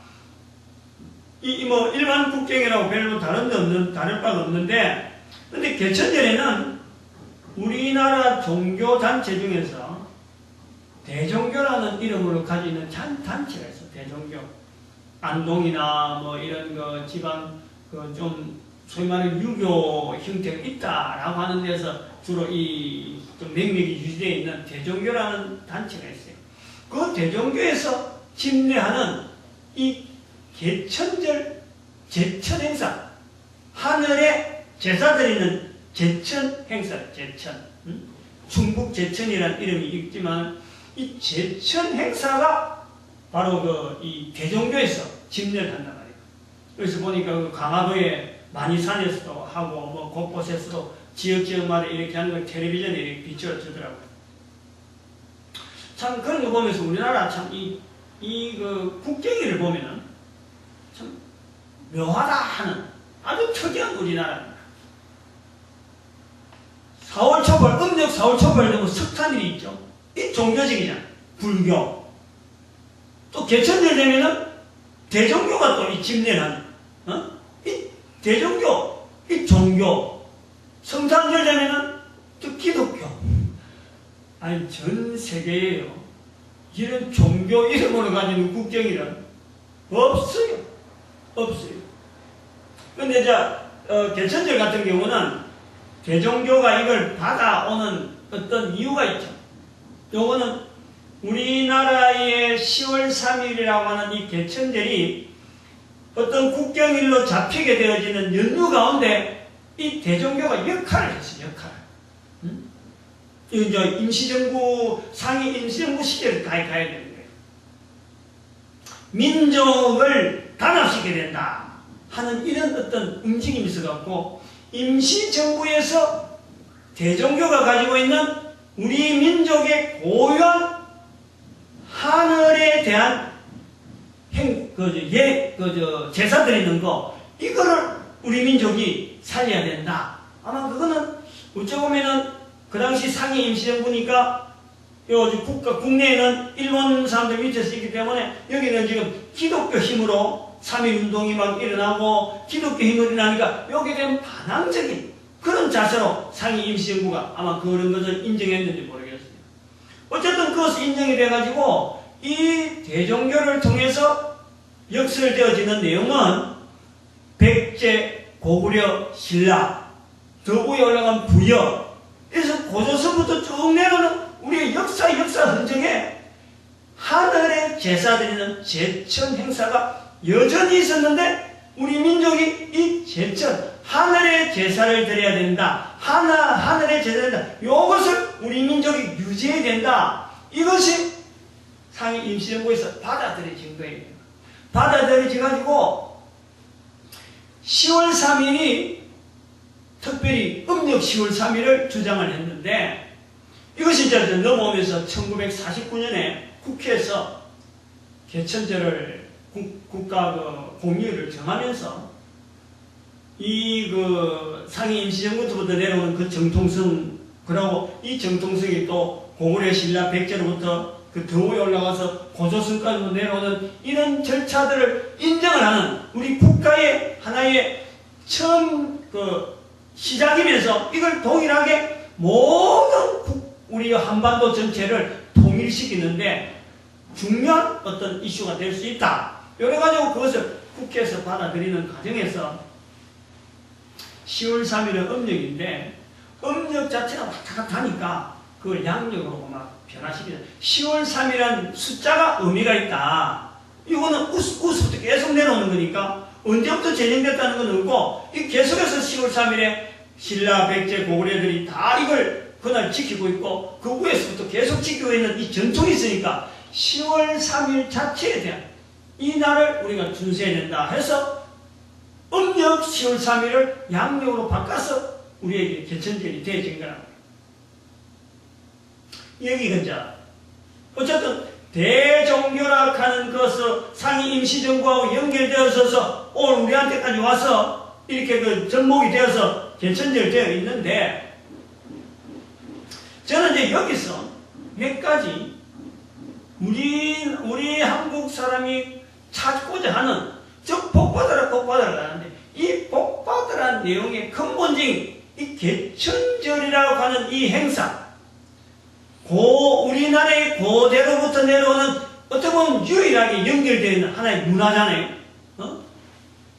뭐 일반 국경이라고 별로 다를 바가 없는데, 근데 개천절에는 우리나라 종교단체 중에서 대종교라는 이름으로 가지고 있는 단체가 있어. 대종교. 안동이나 뭐 이런 거 지방 그 좀 소위 말하는 유교 형태가 있다라고 하는 데서 주로 이 좀 맥락이 유지되어 있는 대종교라는 단체가 있어요. 그 대종교에서 집례하는 이 개천절 제천 행사, 하늘에 제사 드리는 제천 행사, 제천. 충북 제천이라는 이름이 있지만 이 제천 행사가 바로 이 대종교에서 집례를 한단 말이에요. 그래서 보니까 그 강화도에 많이 산에서도 하고 뭐 곳곳에서도 지역마다 이렇게 하는 걸 텔레비전에 이렇게 비춰주더라고요. 참 그런 거 보면서 우리나라 참 그 국경일을 보면은 참 묘하다 하는 아주 특이한 우리나라입니다. 4월 초벌, 음력 4월 초벌 되면 석탄일이 있죠. 이 종교적이잖아. 불교. 또 개천절 되면은 대종교가 또 이 집례를 하는, 이 대종교, 이 종교. 성탄절 되면은 또 기독교. 아니, 전 세계에요. 이런 종교 이름으로 가지는 국경일은 없어요. 없어요. 근데 개천절 같은 경우는 대종교가 이걸 받아오는 어떤 이유가 있죠. 요거는 우리나라의 10월 3일이라고 하는 이 개천절이 어떤 국경일로 잡히게 되어지는 연휴 가운데 이 대종교가 역할을 했어요. 역할을. 이제 임시정부, 상위 임시정부 시절에 가야 되는 거예요. 민족을 단합시켜야 된다 하는 이런 어떤 움직임이 있어갖고 임시정부에서 대종교가 가지고 있는 우리 민족의 고유한 하늘에 대한 제사 드리는 거, 이거를 우리 민족이 살려야 된다. 아마 그거는 어찌 보면은 그 당시 상위 임시정부니까 요즘 국내에는 일본 사람들 밑에서 있기 때문에 여기는 지금 기독교 힘으로 3.1운동이 막 일어나고 기독교 힘으로 일어나니까 여기에 대한 반항적인 그런 자세로 상위 임시정부가 아마 그런 것을 인정했는지 모르겠어요. 어쨌든 그것이 인정이 돼가지고 이 대종교를 통해서 역설되어지는 내용은 백제, 고구려, 신라, 더 위에 올라간 부여, 그래서 고조선부터 쭉 내려오는 우리의 역사 흔적에 하늘에 제사 드리는 제천 행사가 여전히 있었는데 우리 민족이 이 제천, 하늘에 제사를 드려야 된다. 하늘에 제사를 드린다. 이것을 우리 민족이 유지해야 된다. 이것이 상위 임시정부에서 받아들여진 거예요. 받아들여져가지고 10월 3일이 특별히 음력 10월 3일을 주장을 했는데 이것이 이제 넘어오면서 1949년에 국회에서 개천절을 국가 공휴일을 정하면서 이 상위 임시정부부터 내려오는 그 정통성, 그리고 이 정통성이 또 고구려 신라 백제로부터 그 더 위에 올라가서 고조선까지 내려오는 이런 절차들을 인정을 하는 우리 국가의 하나의 처음 시작이면서 이걸 동일하게 모든 우리 한반도 전체를 통일시키는데 중요한 어떤 이슈가 될 수 있다. 이래가지고 그것을 국회에서 받아들이는 과정에서 10월 3일은 음력인데 음력 자체가 왔다 갔다 하니까 그걸 양력으로 막 변화시키는 10월 3일이라는 숫자가 의미가 있다. 이거는 우스부터 계속 내려오는 거니까 언제부터 제정됐다는 건 없고 이 계속해서 10월 3일에 신라, 백제, 고구려들이 다 이걸 그날 지키고 있고 그 후에서부터 계속 지키고 있는 이 전통이 있으니까 10월 3일 자체에 대한 이 날을 우리가 준수해야 된다 해서 음력 10월 3일을 양력으로 바꿔서 우리에게 개천절이 되어진 거라고. 여기가 이제 어쨌든 대종교락하는 것을 상위 임시정부하고 연결되어서 오늘 우리한테까지 와서 이렇게 그 접목이 되어서 개천절 되어 있는데 저는 이제 여기서 몇 가지 우리 한국 사람이 찾고자 하는 즉 복받으라 하는데 이 복받으라는 내용의 근본적인 이 개천절이라고 하는 이 행사 우리나라의 고대로부터 내려오는 어떻게 보면 유일하게 연결되어 있는 하나의 문화잖아요.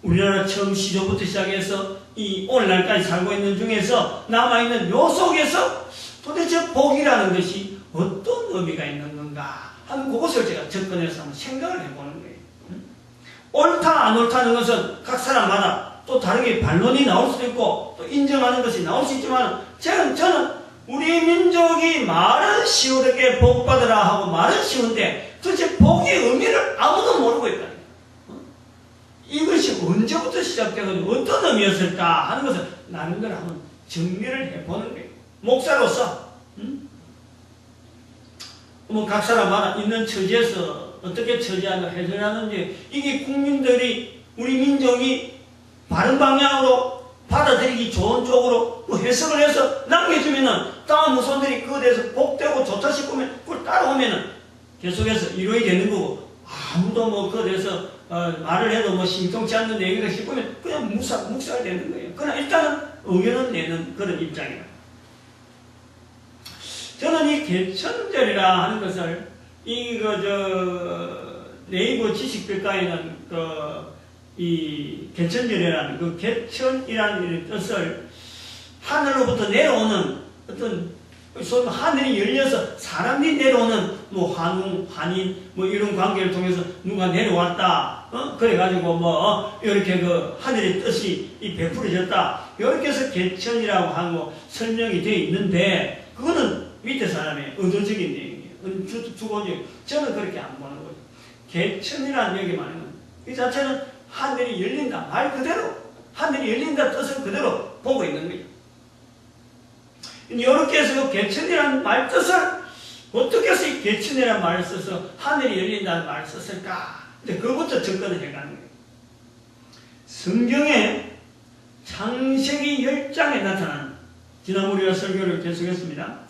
우리나라 처음 시조부터 시작해서 이 오늘날까지 살고 있는 중에서 남아있는 요 속에서 도대체 복이라는 것이 어떤 의미가 있는 건가 하는 그것을 제가 접근해서 한번 생각을 해보는 거예요. 옳다 안 옳다는 것은 각 사람마다 또 다르게 반론이 나올 수도 있고 또 인정하는 것이 나올 수 있지만 저는 우리 민족이 말은 쉬우게 복받으라 하고 말은 쉬운데 도대체 복의 의미를 아무도 모르고 있다. 이것이 언제부터 시작되고 어떤 의미였을까 하는 것을 나름대로 한번 정리를 해보는 거예요. 목사로서 각 사람마다 있는 처지에서 어떻게 처지하며 해설하는지 이게 국민들이 우리 민족이 바른 방향으로 받아들이기 좋은 쪽으로 해석을 해서 남겨주면은 다음 후손들이 그거에 대해서 복되고 좋다 싶으면 그걸 따라오면은 계속해서 이루어야 되는 거고 아무도 뭐 그거에 대해서 말을 해도 뭐 심통치 않는 내용이다 싶으면 그냥 묵살이 되는 거예요. 그러나 일단은 의견은 내는 그런 입장이에요. 저는 이 개천절이라 하는 것을 네이버 지식백과에는 이 개천절이라는 그 개천이라는 뜻을 하늘로부터 내려오는 어떤 하늘이 열려서 사람들이 내려오는 뭐 환웅, 환인 뭐 이런 관계를 통해서 누가 내려왔다. 그래가지고 뭐 이렇게 그 하늘의 뜻이 베풀어졌다. 이렇게 해서 개천이라고 하고 설명이 되어 있는데 그거는 밑에 사람의 의도적인 내용이에요. 주관적인. 저는 그렇게 안 보는 거예요. 개천이라는 얘기 말하는 이 자체는 하늘이 열린다. 말 그대로 하늘이 열린다 뜻을 그대로 보고 있는 거예요. 이렇게 해서 개천이라는 말 뜻을 어떻게 해서 이 개천이라는 말을 써서 하늘이 열린다는 말을 썼을까? 근데 그것부터 접근을 해가는 거예요. 성경에 창세기 10장에 나타난 지난번 우리가 설교를 계속했습니다.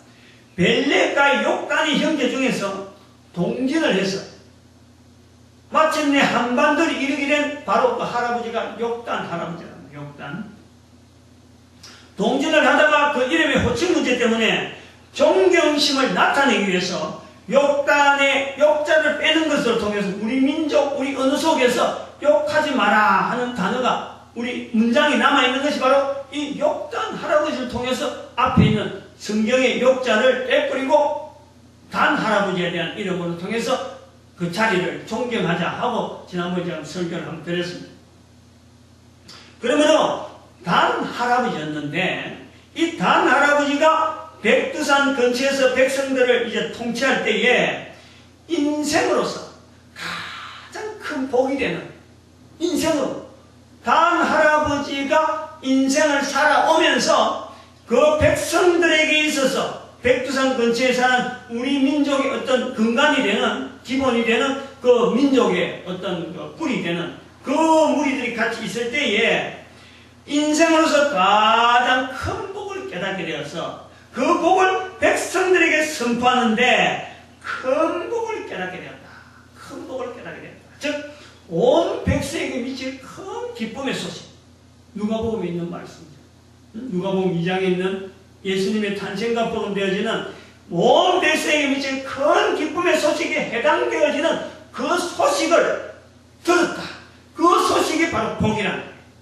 벨렉과 욕단의 형제 중에서 동진을 해서 마침내 한반도를 이르게 된 바로 그 할아버지가 욕단 할아버지랍니다. 욕단. 동진을 하다가 그 이름의 호칭 문제 때문에 존경심을 나타내기 위해서 욕단의 욕자를 빼는 것을 통해서 우리 민족, 우리 언어 속에서 욕하지 마라 하는 단어가 우리 문장이 남아있는 것이 바로 이 욕단 할아버지를 통해서 앞에 있는 성경의 욕자를 빼버리고 단 할아버지에 대한 이름으로 통해서 그 자리를 존경하자 하고 지난번에 제가 설교를 한번 드렸습니다. 그러므로 단 할아버지였는데 이 단 할아버지가 백두산 근처에서 백성들을 이제 통치할 때에 인생으로서 가장 큰 복이 되는 인생으로 단 할아버지가 인생을 살아오면서 그 백성들에게 있어서 백두산 근처에 사는 우리 민족의 어떤 근간이 되는 기본이 되는 그 민족의 어떤 그 뿔이 되는 그 무리들이 같이 있을 때에 인생으로서 가장 큰 복을 깨닫게 되어서 그 복을 백성들에게 선포하는데 큰 복을 깨닫게 되었다. 큰 복을 깨닫게 되었다. 즉, 온 백성에게 미칠 큰 기쁨의 소식. 누가복음에 있는 말씀이죠. 누가복음 2장에 있는 예수님의 탄생과 복음되어지는 온 백성에게 미칠 큰 기쁨의 소식에 해당되어지는 그 소식을 들었다. 그 소식이 바로 복이라는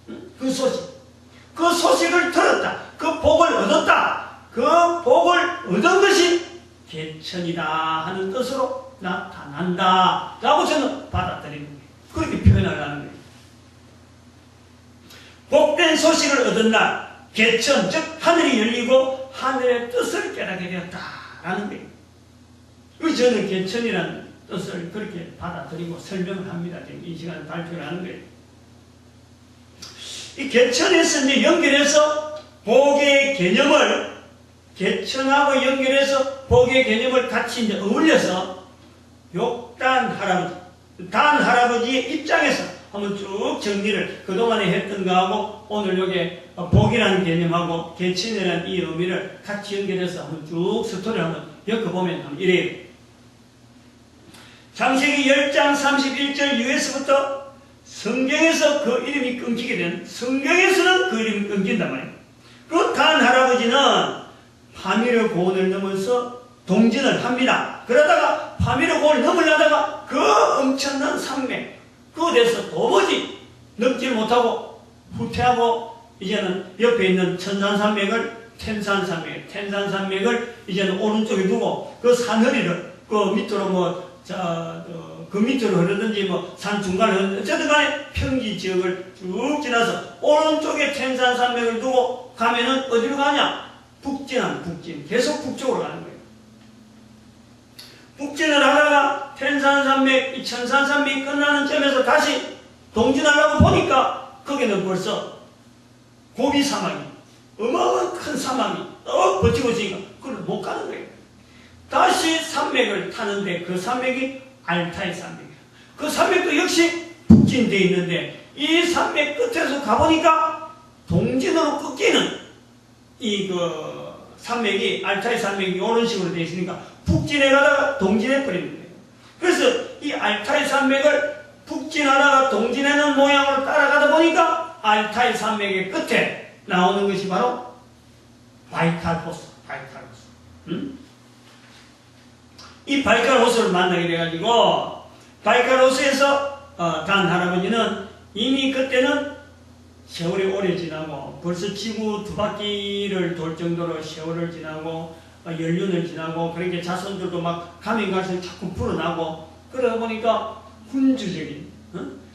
거예요. 그 소식. 그 소식을 들었다. 그 복을 얻었다. 그 복을 얻은 것이 개천이다 하는 뜻으로 나타난다 라고 저는 받아들이는 거예요. 그렇게 표현을 하는 거예요. 복된 소식을 얻은 날 개천, 즉 하늘이 열리고 하늘의 뜻을 깨닫게 되었다라는 거예요. 그래서 저는 개천이라는 뜻을 그렇게 받아들이고 설명을 합니다. 지금 이 시간에 발표를 하는 거예요. 이 개천에서 이제 연결해서 복의 개념을, 개천하고 연결해서 복의 개념을 같이 이제 어울려서 욕단 할아버지, 단 할아버지의 입장에서 한번 쭉 정리를 그동안에 했던 거하고 오늘 요게 복이라는 개념하고 개천이라는 이 의미를 같이 연결해서 한번 쭉 스토리를 한번 엮어보면 한번 이래요. 창세기 10장 31절 이후에서부터 성경에서 그 이름이 끊기게 된, 성경에서는 그 이름이 끊긴단 말이에요. 그 단 할아버지는 파미르 고원을 넘어서 동진을 합니다. 그러다가 파미르 고원을 넘으려다가 그 엄청난 산맥, 그곳에서 도무지 넘지 못하고 후퇴하고 이제는 옆에 있는 천산산맥을 텐산산맥을 이제는 오른쪽에 두고 그 산허리를 그 밑으로 그 밑으로 흐르든지 산 중간에 흐르든지 어쨌든 간에 평지 지역을 쭉 지나서 오른쪽에 텐산산맥을 두고 가면은 어디로 가냐? 북진. 계속 북쪽으로 가는 거예요. 북진을 하다가 텐산산맥, 이 천산산맥이 끝나는 점에서 다시 동진하려고 보니까 거기는 벌써 고비 사막이, 어마어마한 큰 사막이 버티고 있으니까 그걸 못 가는 거예요. 다시 산맥을 타는데 그 산맥이 알타이 산맥이에요. 그 산맥도 역시 북진되어 있는데 이 산맥 끝에서 가보니까 동진으로 꺾이는 이 산맥이, 알타이 산맥이 이런 식으로 되어 있으니까 북진에 가다가 동진해 버리는 거예요. 그래서 이 알타이 산맥을 북진하다가 동진하는 모양으로 따라가다 보니까 알타이 산맥의 끝에 나오는 것이 바로 바이칼 호수. 이 바이칼 호수를 만나게 돼가지고 바이칼 호수에서 단 할아버지는 이미 그때는 세월이 오래 지나고 벌써 지구 두 바퀴를 돌 정도로 세월을 지나고 연륜을 지나고 그렇게 자손들도 막 가면 갈수록 자꾸 불어나고 그러다 보니까 군주적인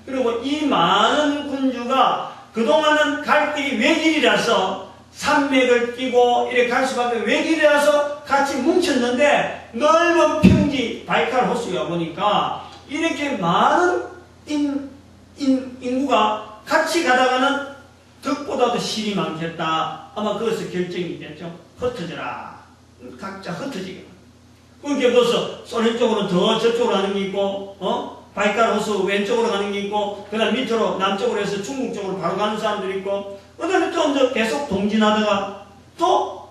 그리고 이 많은 군주가 그동안은 갈 길이 외길이라서 산맥을 끼고 이렇게 갈 수밖에 외길이라서 같이 뭉쳤는데 넓은 평지 바이칼 호수가 보니까 이렇게 많은 인구가 같이 가다가는 덕보다도 실이 많겠다. 아마 그것을 결정이 됐죠. 흩어져라. 각자 흩어지게. 그게 벌써 소련 쪽으로 더 저쪽으로 가는 게 있고, 바이칼 호수 왼쪽으로 가는 게 있고, 그 다음 밑으로 남쪽으로 해서 중국 쪽으로 바로 가는 사람들이 있고, 그 다음에 또 계속 동진하다가 또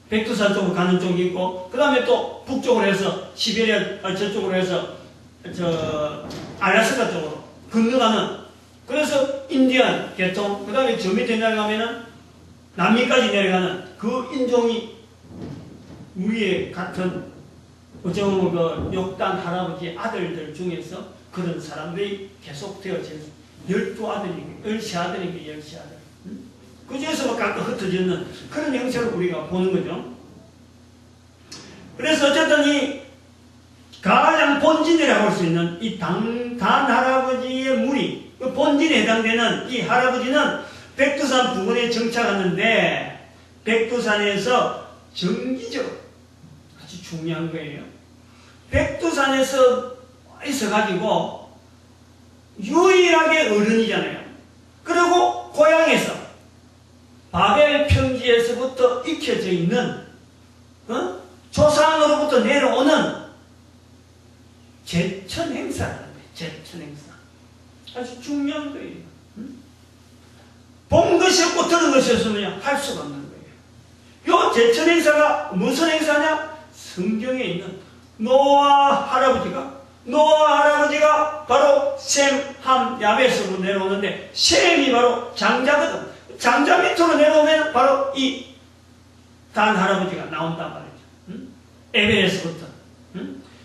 백두산 쪽으로 가는 쪽이 있고, 그 다음에 또 북쪽으로 해서 시베리아 저쪽으로 해서 알래스카 쪽으로 건너가는, 그래서 인디안 계통, 그 다음에 저 밑에 내려가면은 남미까지 내려가는 그 인종이 우리의 같은 어쩌면 그 욕단 할아버지의 아들들 중에서 그런 사람들이 계속 되어진 12아들이고 13아들이고 10아들. 그 중에서 각각 흩어지는 그런 형태를 우리가 보는 거죠. 그래서 어쨌든 이 가장 본진이라고 할 수 있는 이 단 할아버지의 무리, 그 본진에 해당되는 이 할아버지는 백두산 부근에 정착하는데 백두산에서 정기적으로 아주 중요한 거예요. 백두산에서 있어가지고 유일하게 어른이잖아요. 그리고 고향에서 바벨 평지에서부터 익혀져 있는 조상으로부터 내려오는 제천 행사라는 거예요. 제천 행사. 아주 중요한 거예요. 본 것이 없고 들은 것이 없으면 할 수가 없는 거예요. 이 제천 행사가 무슨 행사냐? 성경에 있는 노아 할아버지가 바로 셈, 함, 야벳으로 내려오는데 셈이 바로 장자거든. 장자 밑으로 내려오면 바로 이 단 할아버지가 나온단 말이죠. 에벨에서부터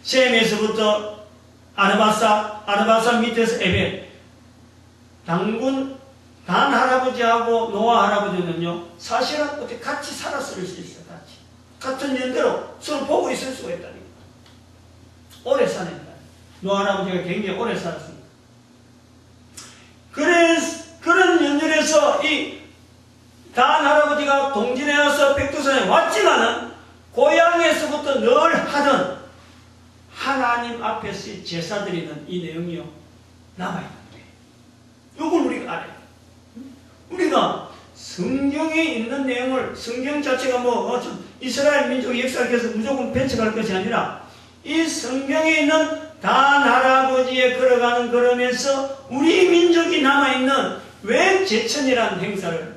셈에서부터 아르바사 밑에서 에벨, 당군 단 할아버지하고 노아 할아버지는요, 사실은 어떻게 같이 살았을 수 있어요. 같은 연대로 서로 보고 있을 수가 있다니까. 오래 사니까. 노아 할아버지가 굉장히 오래 살았습니다. 그런 연륜에서 이 단 할아버지가 동진에 와서 백두산에 왔지만은 고향에서부터 늘 하던 하나님 앞에서의 제사 드리는 이 내용이요, 남아있는 거예요. 이걸 우리가 알아야 돼요. 우리가 성경에 있는 내용을, 성경 자체가 이스라엘 민족 역사에서 무조건 배척할 것이 아니라 이 성경에 있는 단 할아버지에 걸어가는 걸음에서 우리 민족이 남아있는 왜 제천이라는 행사를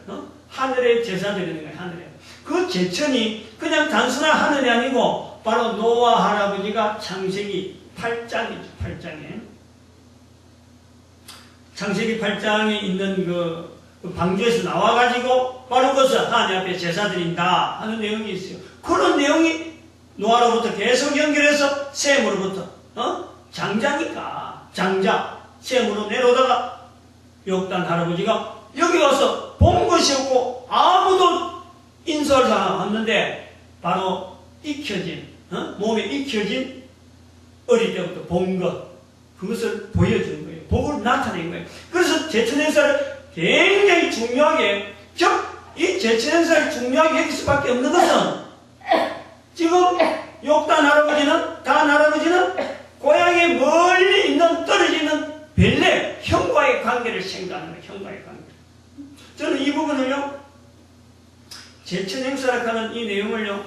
하늘에 제사 드리는 거예요. 하늘에. 그 제천이 그냥 단순한 하늘이 아니고 바로 노아 할아버지가 창세기 8장이죠. 8장에. 창세기 8장에 있는 그 방주에서 나와가지고 바로 그것을 하나님 앞에 제사 드린다 하는 내용이 있어요. 그런 내용이 노아로부터 계속 연결해서 셈으로부터 장자니까 장자 셈으로 내려오다가 욕단 할아버지가 여기 와서 본 것이 없고 아무도 인사를 안 왔는데 바로 익혀진 몸에 익혀진 어릴 때부터 본 것, 그것을 보여준 거예요. 복을 나타낸 거예요. 그래서 제천 행사를 굉장히 중요하게, 즉 이 제천 행사를 중요하게 여길 수밖에 없는 것은 지금 욕단 할아버지는, 단 할아버지는 고향에 멀리 있는 떨어지는 벨레 형과의 관계를 생각하는 거예요. 형과의 관계. 저는 이 부분을요, 제천 행사라고 하는 이 내용을요,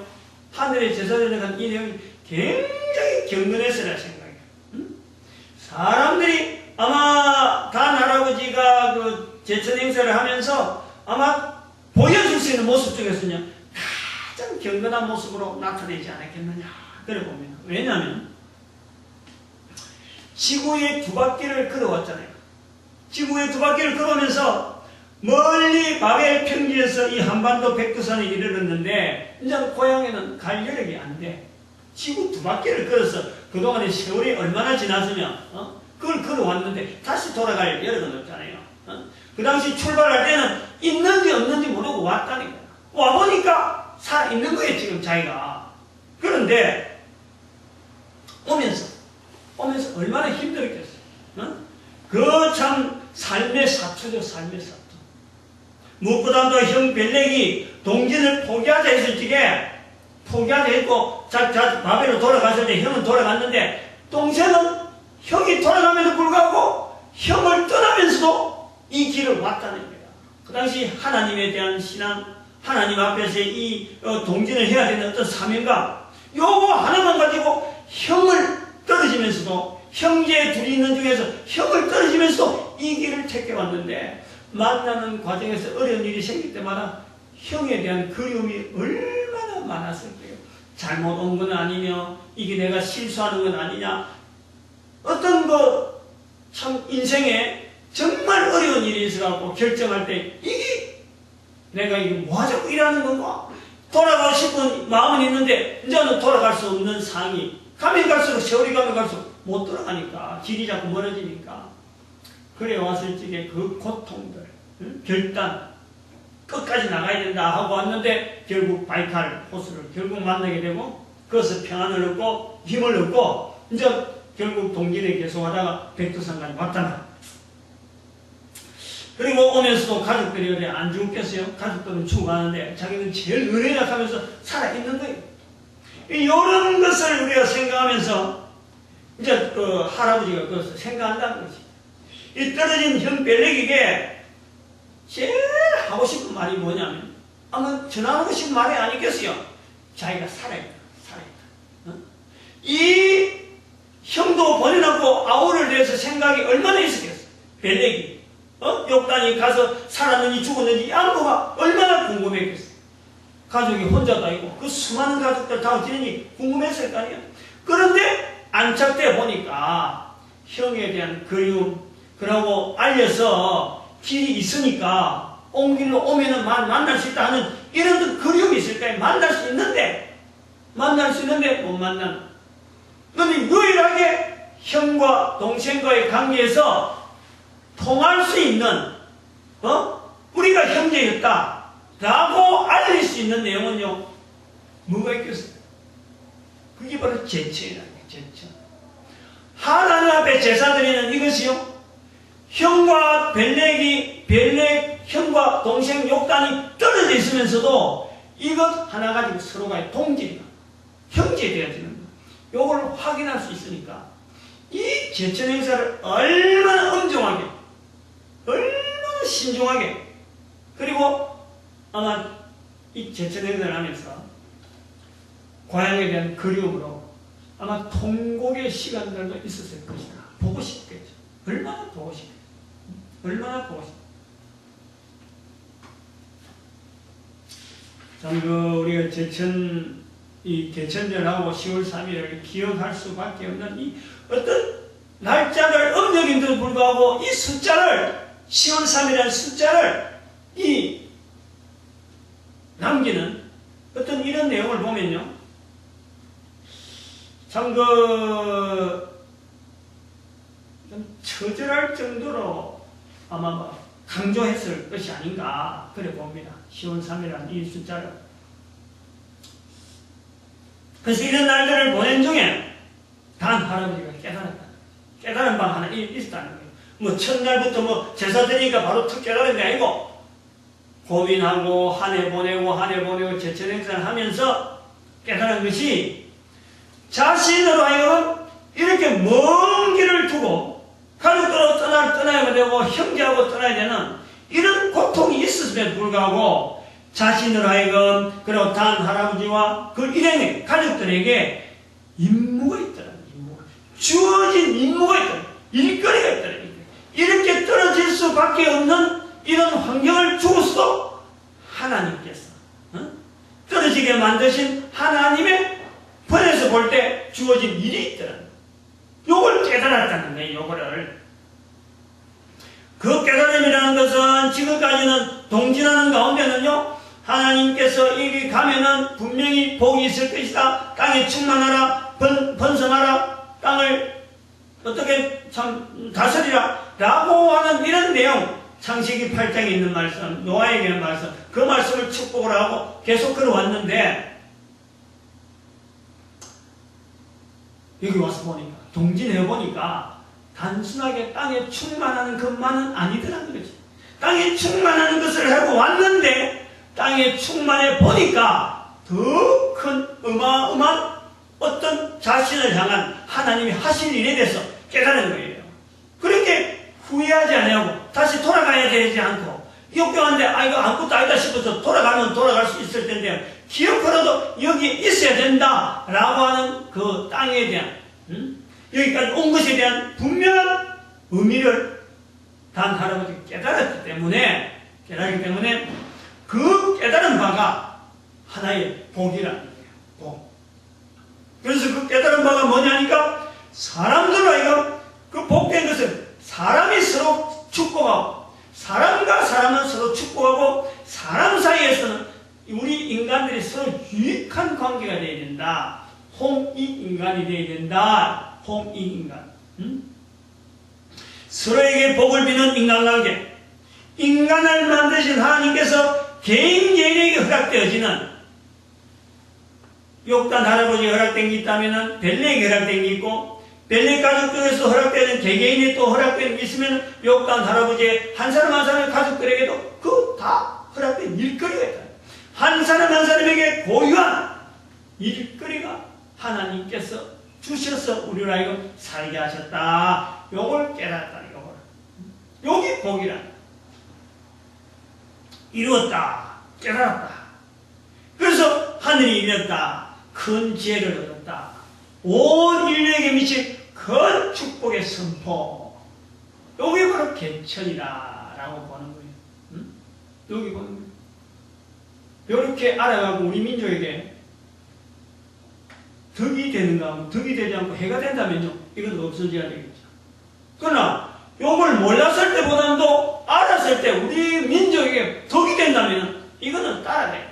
하늘의 제사라고 하는 이 내용이 굉장히 경건해서라 생각해요. 사람들이 아마 단 할아버지가 그 제천 행사를 하면서 아마 보여줄 수 있는 모습 중에서는요, 가장 경건한 모습으로 나타내지 않았겠느냐, 그래 봅니다. 왜냐하면 지구의 두 바퀴를 걸어왔잖아요. 지구의 두 바퀴를 걸으면서 멀리 바벨 평지에서 이 한반도 백두산에 이르렀는데 이제 고향에는 갈 여력이 안 돼. 지구 두 바퀴를 걸어서 그동안에 세월이 얼마나 지났으면 그걸 걸어왔는데 다시 돌아갈 여력은 없잖아요. 그 당시 출발할 때는 있는지 없는지 모르고 왔다니까. 와보니까 살아있는 거예요, 지금 자기가. 그런데 오면서 얼마나 힘들었겠어요. 그 참 삶의 사투죠, 삶의 사투. 무엇보다도 형 벨렉이 동진을 포기하자 했을 적에 포기하자 했고 바벨로 돌아갔을 때 형은 돌아갔는데 동생은 형이 돌아감에도 불구하고 형을 떠나면서도 이 길을 왔다는 거야. 그 당시 하나님에 대한 신앙, 하나님 앞에서 이 동진을 해야 되는 어떤 사명감, 요거 하나만 가지고 형을 떨어지면서도, 형제 둘이 있는 중에서 형을 떨어지면서도 이 길을 택해왔는데 만나는 과정에서 어려운 일이 생길 때마다 형에 대한 그리움이 얼마나 많았을 거예요. 잘못 온 건 아니며 이게 내가 실수하는 건 아니냐, 어떤 참 인생에 정말 어려운 일이 있어갖고 결정할 때 이게 내가 이게 뭐 하자고 일하는 건가, 돌아가고 싶은 마음은 있는데 이제는 돌아갈 수 없는 상황이 가면 갈수록, 세월이 가면 갈수록 못 돌아가니까, 길이 자꾸 멀어지니까. 그래 왔을 적에 그 고통들, 결단, 끝까지 나가야 된다 하고 왔는데 결국 바이칼 호수를 결국 만나게 되고 그것을 평안을 얻고 힘을 얻고 이제 결국 동진에 계속하다가 백두산까지 왔잖아. 그리고 오면서도 가족들이 어디 안 죽겠어요? 가족들은 죽어가는데 자기는 제일 은혜 약하면서 살아있는 거예요. 이런 것을 우리가 생각하면서 이제 그 할아버지가 그것을 생각한다는 것이, 이 떨어진 형 벨렉에게 제일 하고 싶은 말이 뭐냐면, 아마 전하고 싶은 말이 아니겠어요. 자기가 살아있다. 이 형도 번연하고 아우를 대해서 생각이 얼마나 있었겠어. 벨렉이 욕단이 가서 살았는지 죽었는지 이 안부가 얼마나 궁금했겠어. 가족이 혼자도 아니고 그 수많은 가족들 다 어찌는지 궁금했을 거 아니야. 그런데 안착돼 보니까 형에 대한 그리움, 그러고 알려서 길이 있으니까 온 길로 오면은 만날 수 있다 하는 이런 그리움이 있을 거예요. 만날 수 있는데 못 만나는. 그런데 유일하게 형과 동생과의 관계에서 통할 수 있는 우리가 형제였다 라고 알릴 수 있는 내용은요, 뭐가 있겠어요? 그게 바로 제천이라는 거예요. 제천. 하나님 앞에 제사 드리는 이것이요, 형과 벨렉 형과 동생 욕단이 떨어져 있으면서도 이것 하나 가지고 서로가 동질이가 형제 되어지는 거예요. 요걸 확인할 수 있으니까 이 제천 행사를 얼마나 엄정하게, 얼마나 신중하게, 그리고 아마 이 제천 행사를 하면서 고향에 대한 그리움으로 아마 통곡의 시간들도 있었을 것이다. 보고 싶겠죠. 얼마나 보고 싶겠죠. 얼마나 보고 싶겠죠. 참, 우리가 이 개천절하고 10월 3일을 기억할 수밖에 없는 이 어떤 날짜를 음력인데도 불구하고 이 숫자를, 10월 3일이라는 숫자를 남기는 어떤 이런 내용을 보면요, 참 좀 처절할 정도로 아마 강조했을 것이 아닌가 그래 봅니다. 10월 3일이라는 이 숫자를. 그래서 이런 날들을 보낸 중에 단 할아버지가 깨달은 방 하나 있었다는 거예요. 뭐 첫날부터 제사 드리니까 바로 툭 깨달은 게 아니고 고민하고 한 해 보내고 제천 행사를 하면서 깨달은 것이, 자신으로 하여금 이렇게 먼 길을 두고 가족들로 떠나야 되고 형제하고 떠나야 되는 이런 고통이 있었음에도 불구하고 자신으로 하여금, 그리고 단 할아버지와 그 일행의 가족들에게 임무가 있더라. 주어진 임무가 있더라. 일거리가 있더라. 이렇게 떨어질 수밖에 없는 이런 환경을 주고서도 하나님께서 떨어지게 만드신 하나님의 편에서 볼 때 주어진 일이 있더라. 요걸 깨달았다는 거예요. 요거를. 그 깨달음이라는 것은 지금까지는 동진하는 가운데는요, 하나님께서 여기 가면은 분명히 복이 있을 것이다, 땅에 충만하라, 번성하라, 땅을 어떻게 참 다스리라 라고 하는 이런 내용, 창세기 8장에 있는 말씀, 노아에게 있는 말씀, 그 말씀을 축복을 하고 계속 걸어왔는데, 여기 와서 보니까, 동진해 보니까 단순하게 땅에 충만하는 것만은 아니더라는 거지. 땅에 충만하는 것을 하고 왔는데 땅에 충만해 보니까 더 큰 어마어마한 어떤 자신을 향한 하나님이 하신 일에 대해서 깨달은 거예요. 그렇게 후회하지 않고 다시 돌아가야 되지 않고, 역겨운데 이거 아무것도 아니다 싶어서 돌아가면 돌아갈 수 있을 텐데 기억하라도 여기에 있어야 된다 라고 하는 그 땅에 대한 여기까지 온 것에 대한 분명한 의미를 단 할아버지가 깨달았기 때문에 그 깨달은 바가 하나의 복이라는 거예요. 복. 그래서 그 깨달은 바가 뭐냐니까, 사람들로 하여금 그 복된 것을 사람이 서로 축복하고, 사람과 사람은 서로 축복하고, 사람 사이에서는 우리 인간들이 서로 유익한 관계가 되어야 된다. 홍익인간이 되어야 된다. 홍익인간. 서로에게 복을 비는 인간관계. 인간을 만드신 하나님께서 개인에게 허락되어지는, 욕단 할아버지가 허락된 게 있다면 벨렉이 허락된 게 있고, 벨렉 가족 중에서 허락되는 개개인이 또 허락된 게 있으면 욕단 할아버지의 한 사람 한 사람의 가족들에게도 그 다 허락된 일거리가 있다. 한 사람 한 사람에게 고유한 일거리가 하나님께서 주셔서 우리를 하여금 살게 하셨다. 요걸 깨달았다. 요게 복이라. 이루었다. 깨달았다. 그래서 하늘이 이뤘다. 큰 지혜를 얻었다. 온 인류에게 미친 큰 축복의 선포. 요게 바로 개천이다 라고 보는 거예요. 여기 보는 거예요. 요렇게 알아가고 우리 민족에게 덕이 되는가 하면, 덕이 되지 않고 해가 된다면요, 이건 없어져야 되겠죠. 그러나 요걸 몰랐을 때보다도 알았을 때 우리 민족에게 덕이 된다면 이거는 따라가야 돼요.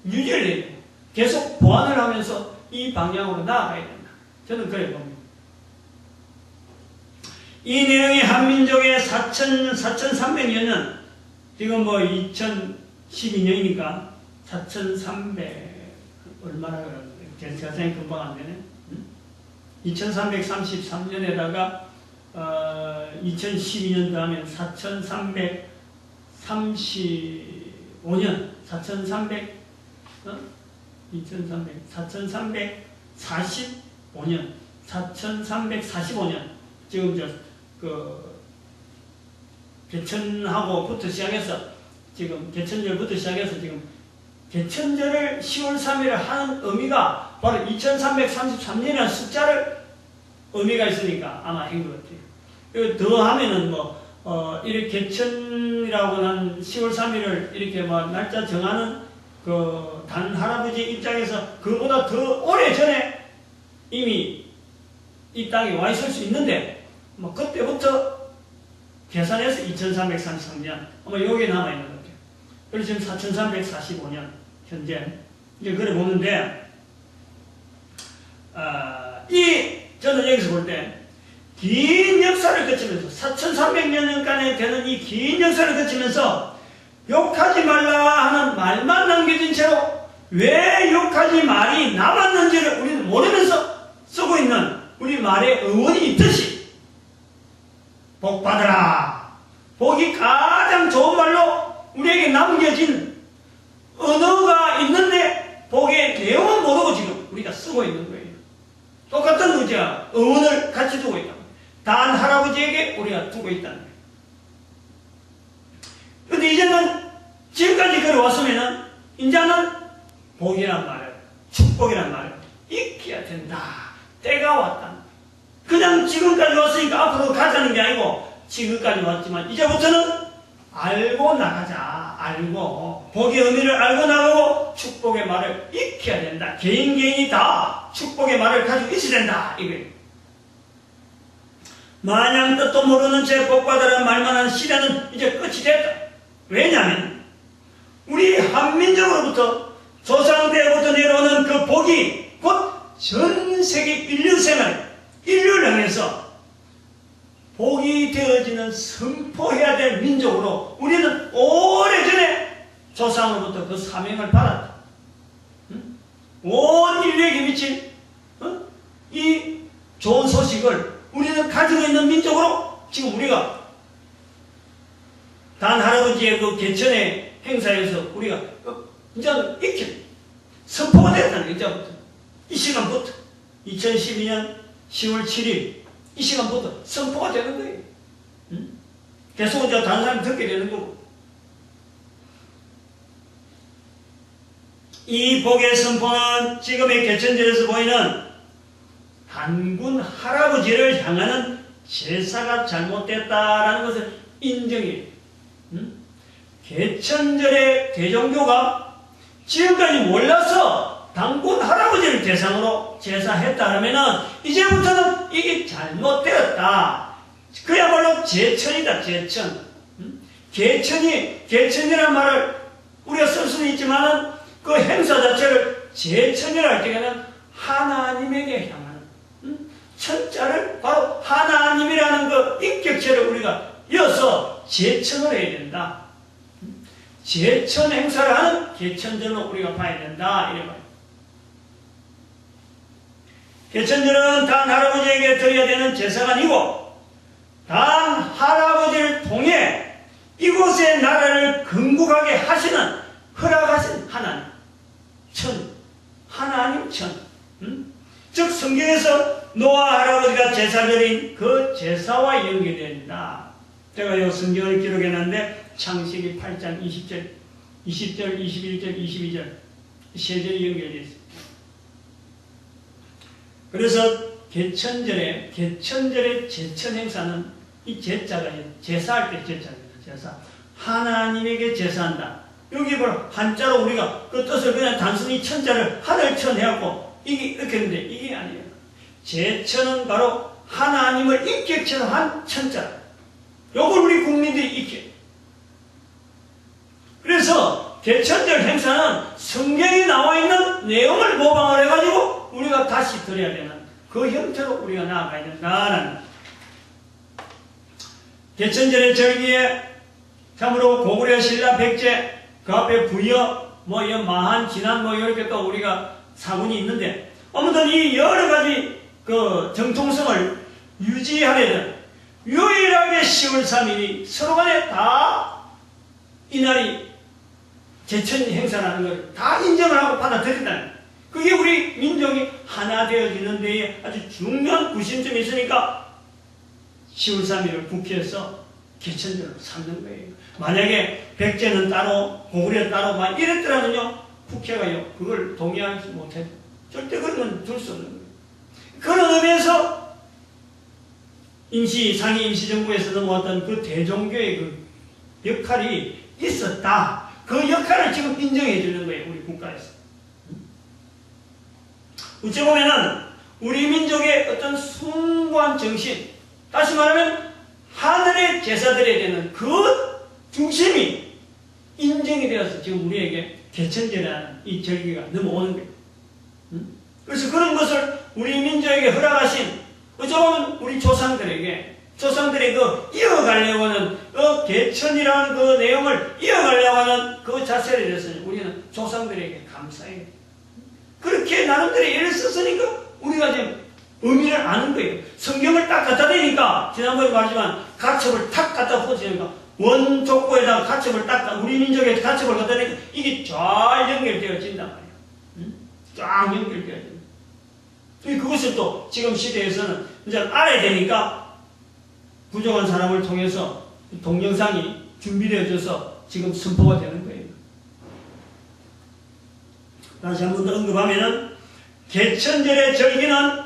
유지를 해야 돼요. 계속 보완을 하면서 이 방향으로 나아가야 된다. 저는 그래 봅니다. 이 내용이 한민족의 4,300여 년 지금 뭐 2012년이니까 4,300 얼마나 그러는데 제가 생각 금방 안 되네. 2333년에다가 2012년도 하면 4335년 4345년 지금 개천하고부터 시작해서 지금 개천절부터 시작해서 지금 개천절을 10월 3일을 하는 의미가 바로 2333년이라는 숫자를 의미가 있으니까 아마 한 것 같아요. 더 하면은 이렇게 개천이라고 한 10월 3일을 이렇게 날짜 정하는 그 단 할아버지 입장에서 그보다 더 오래 전에 이미 이 땅에 와 있을 수 있는데 그때부터 계산해서 2333년 아마 여기에 남아있는 것 같아요. 그래서 지금 4345년 현재 이제 그래 보는데 저는 여기서 볼 때 긴 역사를 거치면서 4300년간에 되는 이 긴 역사를 거치면서 욕하지 말라 하는 말만 남겨진 채로 왜 욕하지 말이 남았는지를 우리는 모르면서 쓰고 있는 우리 말에 의원이 있듯이 복 받으라. 복이 가장 좋은 말로 우리에게 남겨진 언어가 있는데 복의 내용은 모르고 지금 우리가 쓰고 있는 거예요. 똑같은 의지와 의원을 같이 두고 있다. 단 할아버지에게 우리가 두고 있다는 거예요. 그런데 이제는 지금까지 걸어왔으면은 이제는 복이란 말을 축복이란 말을 익혀야 된다. 때가 왔다. 그냥 지금까지 왔으니까 앞으로 가자는 게 아니고 지금까지 왔지만 이제부터는 알고 나가자. 알고 복의 의미를 알고 나가고 축복의 말을 익혀야 된다. 개인이 다 축복의 말을 가지고 있어야 된다. 이거예요. 마냥 뜻도 모르는 채 복받으라는 말만 하는 시대는 이제 끝이 됐다. 왜냐하면 우리 한민족으로부터 조상 때부터 내려오는 그 복이 곧 전 세계 인류 생활, 인류를 향해서 복이 되어지는 선포해야 될 민족으로 우리는 오래전에 조상으로부터 그 사명을 받았다. 온 인류에게 미친 이 좋은 소식을 우리는 가지고 있는 민족으로 지금 우리가 단 할아버지의 그 개천의 행사에서 우리가 이제는 익히 선포가 됐다는 거예요. 이제부터 이 시간부터 2012년 10월 7일 이 시간부터 선포가 되는 거예요. 계속 이제 다른 사람이 듣게 되는 거고. 이 복의 선포는 지금의 개천절에서 보이는 단군 할아버지를 향하는 제사가 잘못됐다라는 것을 인정해요. 개천절의 대종교가 지금까지 몰라서 단군 할아버지를 대상으로 제사했다면은 이제부터는 이게 잘못되었다. 그야말로 제천이다. 제천. 개천이라는 말을 우리가 쓸 수는 있지만은 그 행사 자체를 제천이라 할 때에는 하나님에게 향하는 천자를 바로 하나님이라는 그 인격체를 우리가 이어서 제천을 해야 된다. 제천 행사를 하는 개천절로 우리가 봐야 된다. 이래 봐요. 개천절은 단 할아버지에게 드려야 되는 제사가 아니고 단 할아버지를 통해 이곳의 나라를 건국하게 하시는 허락하신 하나님 하나님 천. 즉 성경에서 노아 할아버지가 제사드린 그 제사와 연결된다. 제가 이 성경을 기록해놨는데 창세기 8장 20절, 21절, 22절 세 절이 연결되어 있습니다. 그래서 개천절의 제천 행사는 이 제자가 제사할 때 제자입니다. 제사. 하나님에게 제사한다. 여기 바로 한자로 우리가 그 뜻을 그냥 단순히 천자를 하늘천 해갖고 이게 이렇게 했는데 이게 아니에요. 제천은 바로 하나님을 인격체로 한 천자. 요걸 우리 국민들이 익혀요. 그래서 개천절 행사는 성경에 나와 있는 내용을 모방을 해가지고 우리가 다시 드려야 되는 그 형태로 우리가 나아가야 된다는 개천절의 절기에 참으로 고구려 신라 백제 그 앞에 부여 뭐 이 마한 진한 뭐 이렇게 또 우리가 사군이 있는데 아무튼 이 여러 가지 그 정통성을 유지하려는 유일하게 10월 3일이 서로 간에 다 이날이 제천 행사라는 걸 다 인정을 하고 받아들인다는 그게 우리 민족이 하나 되어지는 데에 아주 중요한 구심점이 있으니까 10월 3일을 국회에서 개천절로 삼는 거예요. 만약에 백제는 따로 고구려는 따로 막 이랬더라면요 국회가요 그걸 동의하지 못해요. 절대 그런 건 둘 수 없는 거예요. 그런 의미에서 상위 임시정부에서 넘어왔던 그 대종교의 그 역할이 있었다. 그 역할을 지금 인정해 주는 거예요. 우리 국가에서. 어찌 보면은 우리 민족의 어떤 숭고한 정신, 다시 말하면 하늘의 제사드려야 되는 그 중심이 인정이 되어서 지금 우리에게 개천절이라는 이 절기가 넘어오는 거예요. 그래서 그런 것을 우리 민족에게 허락하신 어쩌면 우리 조상들이 그 이어가려고 하는 그 개천이라는 그 내용을 이어가려고 하는 그 자세에 대해서 우리는 조상들에게 감사해요. 그렇게 나름대로 예를 썼으니까 우리가 지금 의미를 아는 거예요. 성경을 딱 갖다 대니까 지난번에 말했지만 가첩을 탁 갖다 붙이니까 원족보에다가 가첩을 딱 우리 민족의 가첩을 갖다 대니까 이게 잘 연결되어진단 말이에요. 쫙 연결되어진다. 그것을 또 지금 시대에서는 이제 알아야 되니까 부족한 사람을 통해서 동영상이 준비되어져서 지금 선포가 되는 거예요. 다시 한 번 더 언급하면은 개천절의 절기는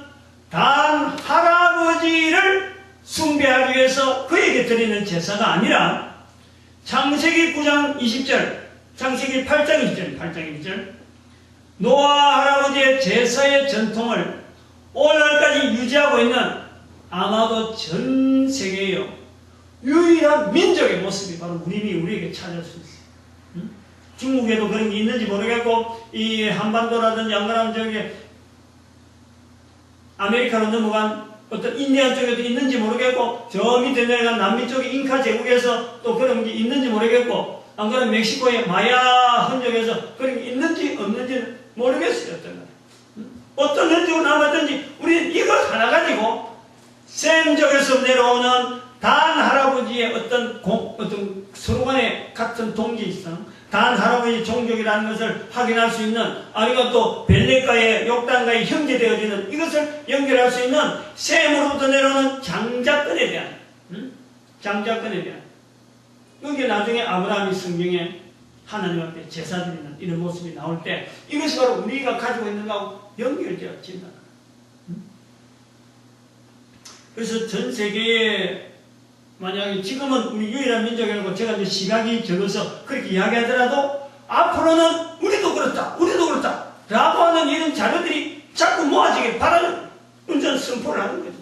단 할아버지를 숭배하기 위해서 그에게 드리는 제사가 아니라 창세기 9장 20절, 창세기 8장 20절, 노아 할아버지의 제사의 전통을 오늘날까지 유지하고 있는 아마도 전 세계의 유일한 민족의 모습이 바로 우리에게 찾을 수 있어요. 중국에도 그런 게 있는지 모르겠고, 이 한반도라든지 양가람 쪽에 아메리카로 넘어간 어떤 인디안 쪽에도 있는지 모르겠고, 저 밑에 내려간 남미 쪽의 잉카 제국에서 또 그런 게 있는지 모르겠고, 안 그러면 멕시코의 마야 흔적에서 그런 게 있는지 없는지는 모르겠어요. 어떤 흔적으로 남았든지 우리는 이거 하나 가지고 샘족에서 내려오는 단 할아버지의 어떤 서로 간의 같은 동지성, 단 할아버지 종족이라는 것을 확인할 수 있는, 아니면 또 벨레가의 욕단가의 형제되어지는 이것을 연결할 수 있는 셈으로부터 내려오는 장자권에 대한 그게 나중에 아브라함이 성경에 하나님 앞에 제사 드리는 이런 모습이 나올 때 이것이 바로 우리가 가지고 있는 것하고 연결되어진다. 그래서 전 세계에 만약에 지금은 우리 유일한 민족이라고 제가 이제 시각이 적어서 그렇게 이야기하더라도 앞으로는 우리도 그렇다 라고 하는 이런 자료들이 자꾸 모아지길 바라는 운전 선포를 하는 거지.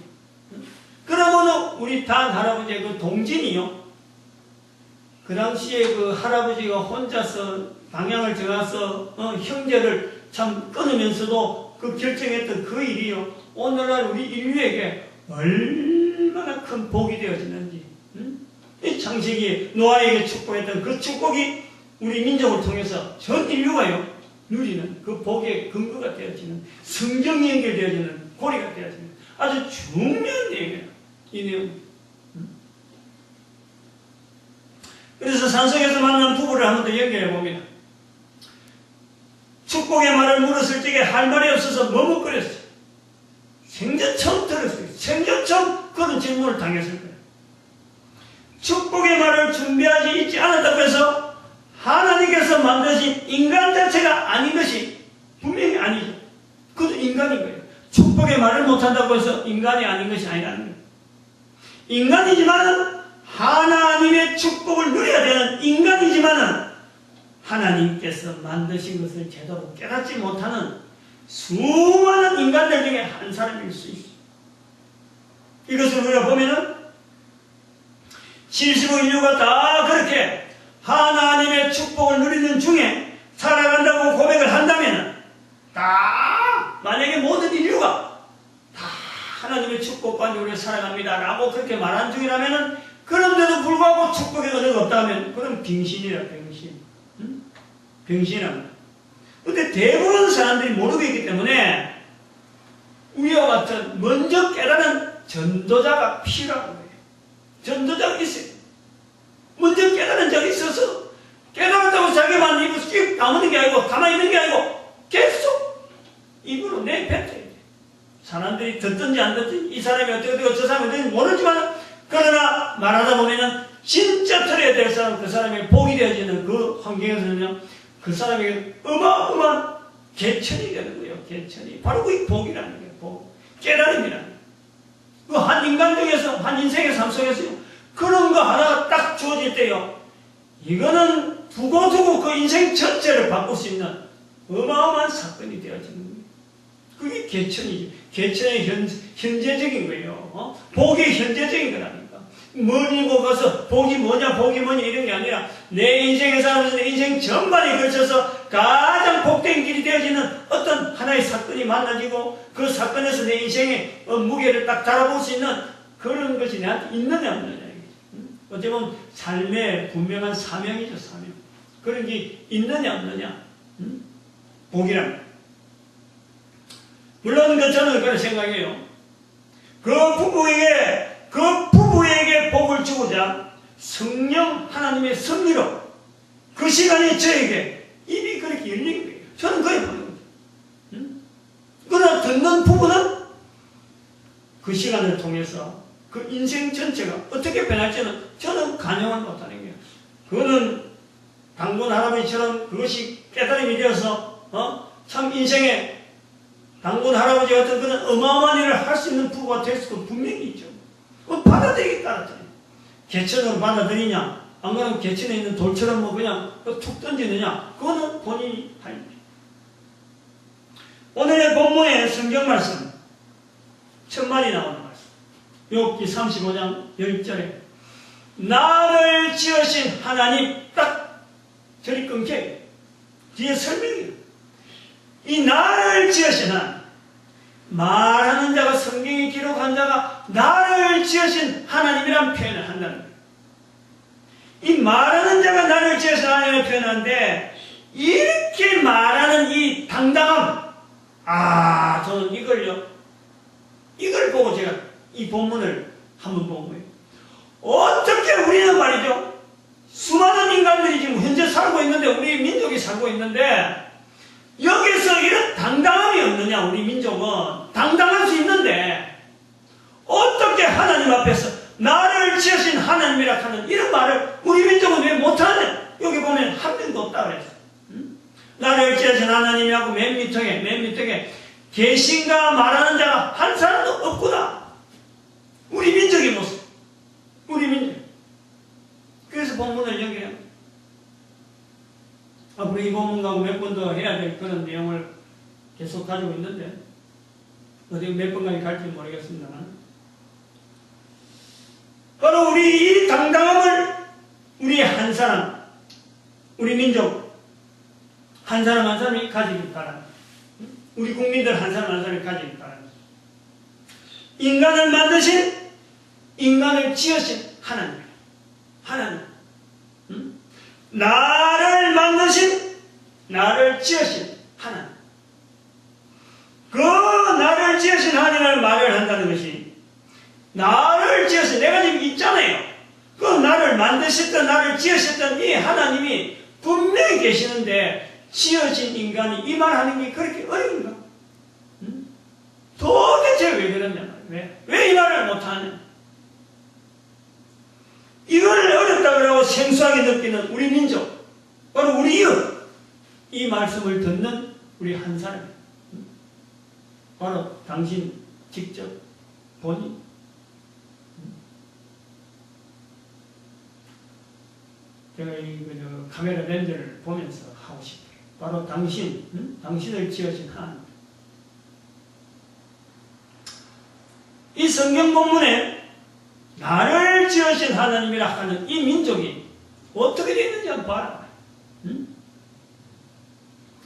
그러면은 우리 단 할아버지의 그 동진이요, 그 당시에 그 할아버지가 혼자서 방향을 정해서 형제를 참 끊으면서도 그 결정했던 그 일이요, 오늘날 우리 인류에게 얼마나 큰 복이 되어지는지, 이 창세기에 노아에게 축복했던 그 축복이 우리 민족을 통해서 전 인류가요 누리는 그 복의 근거가 되어지는, 성경이 연결되어지는 고리가 되어지는 아주 중요한 내용이에요. 이 내용. 그래서 산속에서 만난 부부를 한 번 더 연결해 봅니다. 축복의 말을 물었을 적에 할 말이 없어서 머뭇거렸어요. 생전 처음 들었어요. 생전 처음 그런 질문을 당했을 거예요. 축복의 말을 준비하지 있지 않았다고 해서 하나님께서 만드신 인간 자체가 아닌 것이 분명히 아니죠. 그것도 인간인 거예요. 축복의 말을 못한다고 해서 인간이 아닌 것이 아니라는 거예요. 인간이지만은 하나님의 축복을 누려야 되는 인간이지만은 하나님께서 만드신 것을 제대로 깨닫지 못하는 수많은 인간들 중에 한 사람일 수 있어요. 이것을 우리가 보면은 70억 인류가 다 그렇게 하나님의 축복을 누리는 중에 살아간다고 고백을 한다면, 다 만약에 모든 인류가 다 하나님의 축복과 우리가 살아갑니다 라고 그렇게 말한 중이라면 그런데도 불구하고 축복의 은혜가 없다면 그럼 병신이라, 병신. 병신이랍니다. 근데 대부분 사람들이 모르고 있기 때문에 우리와 같은 먼저 깨달은 전도자가 필요한 거예요. 전도자가 있어요. 먼저 깨달은 자가 있어서 깨달았다고 자기만 입을 씩 다무는 게 아니고 가만히 있는 게 아니고 계속 입으로 내뱉어야 돼. 사람들이 듣든지 안 듣든지 이 사람이 어떻게 되고 저 사람이 어떻게 모르지만 그러나 말하다 보면은 진짜 들어야 될 사람, 그 사람이 복이 되어지는 그 환경에서는요, 그 사람에게 어마어마한 개천이 되는 거예요. 개천이. 바로 그게 복이라는 거예요. 복. 깨달음이라는 거예요. 그 한 인간 중에서, 한 인생의 삶 속에서요, 그런 거 하나가 딱 주어질 때요, 이거는 두고두고 그 인생 전체를 바꿀 수 있는 어마어마한 사건이 되어지는 거예요. 그게 개천이죠. 개천의 현재적인 거예요. 복이 현재적인 거라니까. 멀리고 가서 복이 뭐냐 이런 게 아니라 내 인생에 살아서 내 인생 전반에 걸쳐서 가장 복된 길이 되어지는 어떤 하나의 사건이 만나지고 그 사건에서 내 인생의 무게를 딱 달아볼 수 있는 그런 것이 내한테 있느냐 없느냐. 어찌 보면 삶의 분명한 사명이죠. 사명. 그런 게 있느냐 없느냐. 복이란. 물론 저는 그런 생각이에요. 그 부부에게 복을 주고자 성령 하나님의 섭리로 그 시간에 저에게 입이 그렇게 열린 거예요. 저는 그래 보는 거죠. 그러나 듣는 부부는 그 시간을 통해서 그 인생 전체가 어떻게 변할지는 저는 가늠을 못하는 거예요. 그거는 당군 할아버지처럼 그것이 깨달음이 되어서 참 인생에 당군 할아버지 같은 그런 어마어마한 일을 할 수 있는 부부가 될 수가 분명히 있죠. 받아들이기 따랐잖아요. 개천으로 받아들이냐, 안 그러면 개천에 있는 돌처럼 뭐 그냥 툭 던지느냐, 그거는 본인이 할 일이에요. 오늘의 본문의 성경 말씀, 천만이 나오는 말씀. 욥기 35장 10절에 나를 지으신 하나님, 딱 저리 끊겨요. 뒤에 설명이에요. 이 나를 지으신 하나님, 말하는 자가, 성경에 기록한 자가 나를 지으신 하나님이란 표현을 한다는 거예요. 이 말하는 자가 나를 지으신 하나님을 표현하는데, 이렇게 말하는 이 당당함, 저는 이걸 보고 제가 이 본문을 한번 본 거예요. 어떻게 우리는 말이죠, 수많은 인간들이 지금 현재 살고 있는데, 우리 민족이 살고 있는데, 여기서 이런 당당함이 없느냐. 우리 민족은 당당할 수 있는데 어떻게 하나님 앞에서 나를 지으신 하나님이라 하는 이런 말을 우리 민족은 왜 못하냐. 여기 보면 한 명도 없다 그랬어. 나를 지으신 하나님이라고 맨 밑에 계신가 말하는 자가 한 사람도 없구나. 우리 민족의 모습, 우리 민족. 그래서 본문을 연결해요. 앞으로 이 본문하고 몇 번 더 해야 될 그런 내용을 계속 가지고 있는데, 어디 몇 번까지 갈지 모르겠습니다만, 바로 우리 이 당당함을 우리 한 사람, 우리 민족 한 사람 한 사람이 가지기 바랍니다. 우리 국민들 한 사람 한 사람이 가지기 바랍니다. 인간을 만드신, 인간을 지으신 하나님, 나를 만드신, 나를 지으신 하나님. 그 나를 지으신 하나님을 말을 한다는 것이, 나를 지으신, 내가 지금 있잖아요. 그 나를 만드셨던, 나를 지으셨던 이 하나님이 분명히 계시는데, 지어진 인간이 이 말하는 게 그렇게 어려운가? 도대체 왜 그러냐 말이야. 왜 이 말을 못하냐? 이걸 어렵다 그러고 생소하게 느끼는 우리 민족, 바로 우리 이웃, 이 말씀을 듣는 우리 한 사람, 바로 당신 직접 본인. 제가 이 카메라 렌즈를 보면서 하고 싶어요. 바로 당신을 지으신 하나님. 이 성경 본문에 나를 지으신 하나님이라 하는 이 민족이 어떻게 되는지 한번 봐라.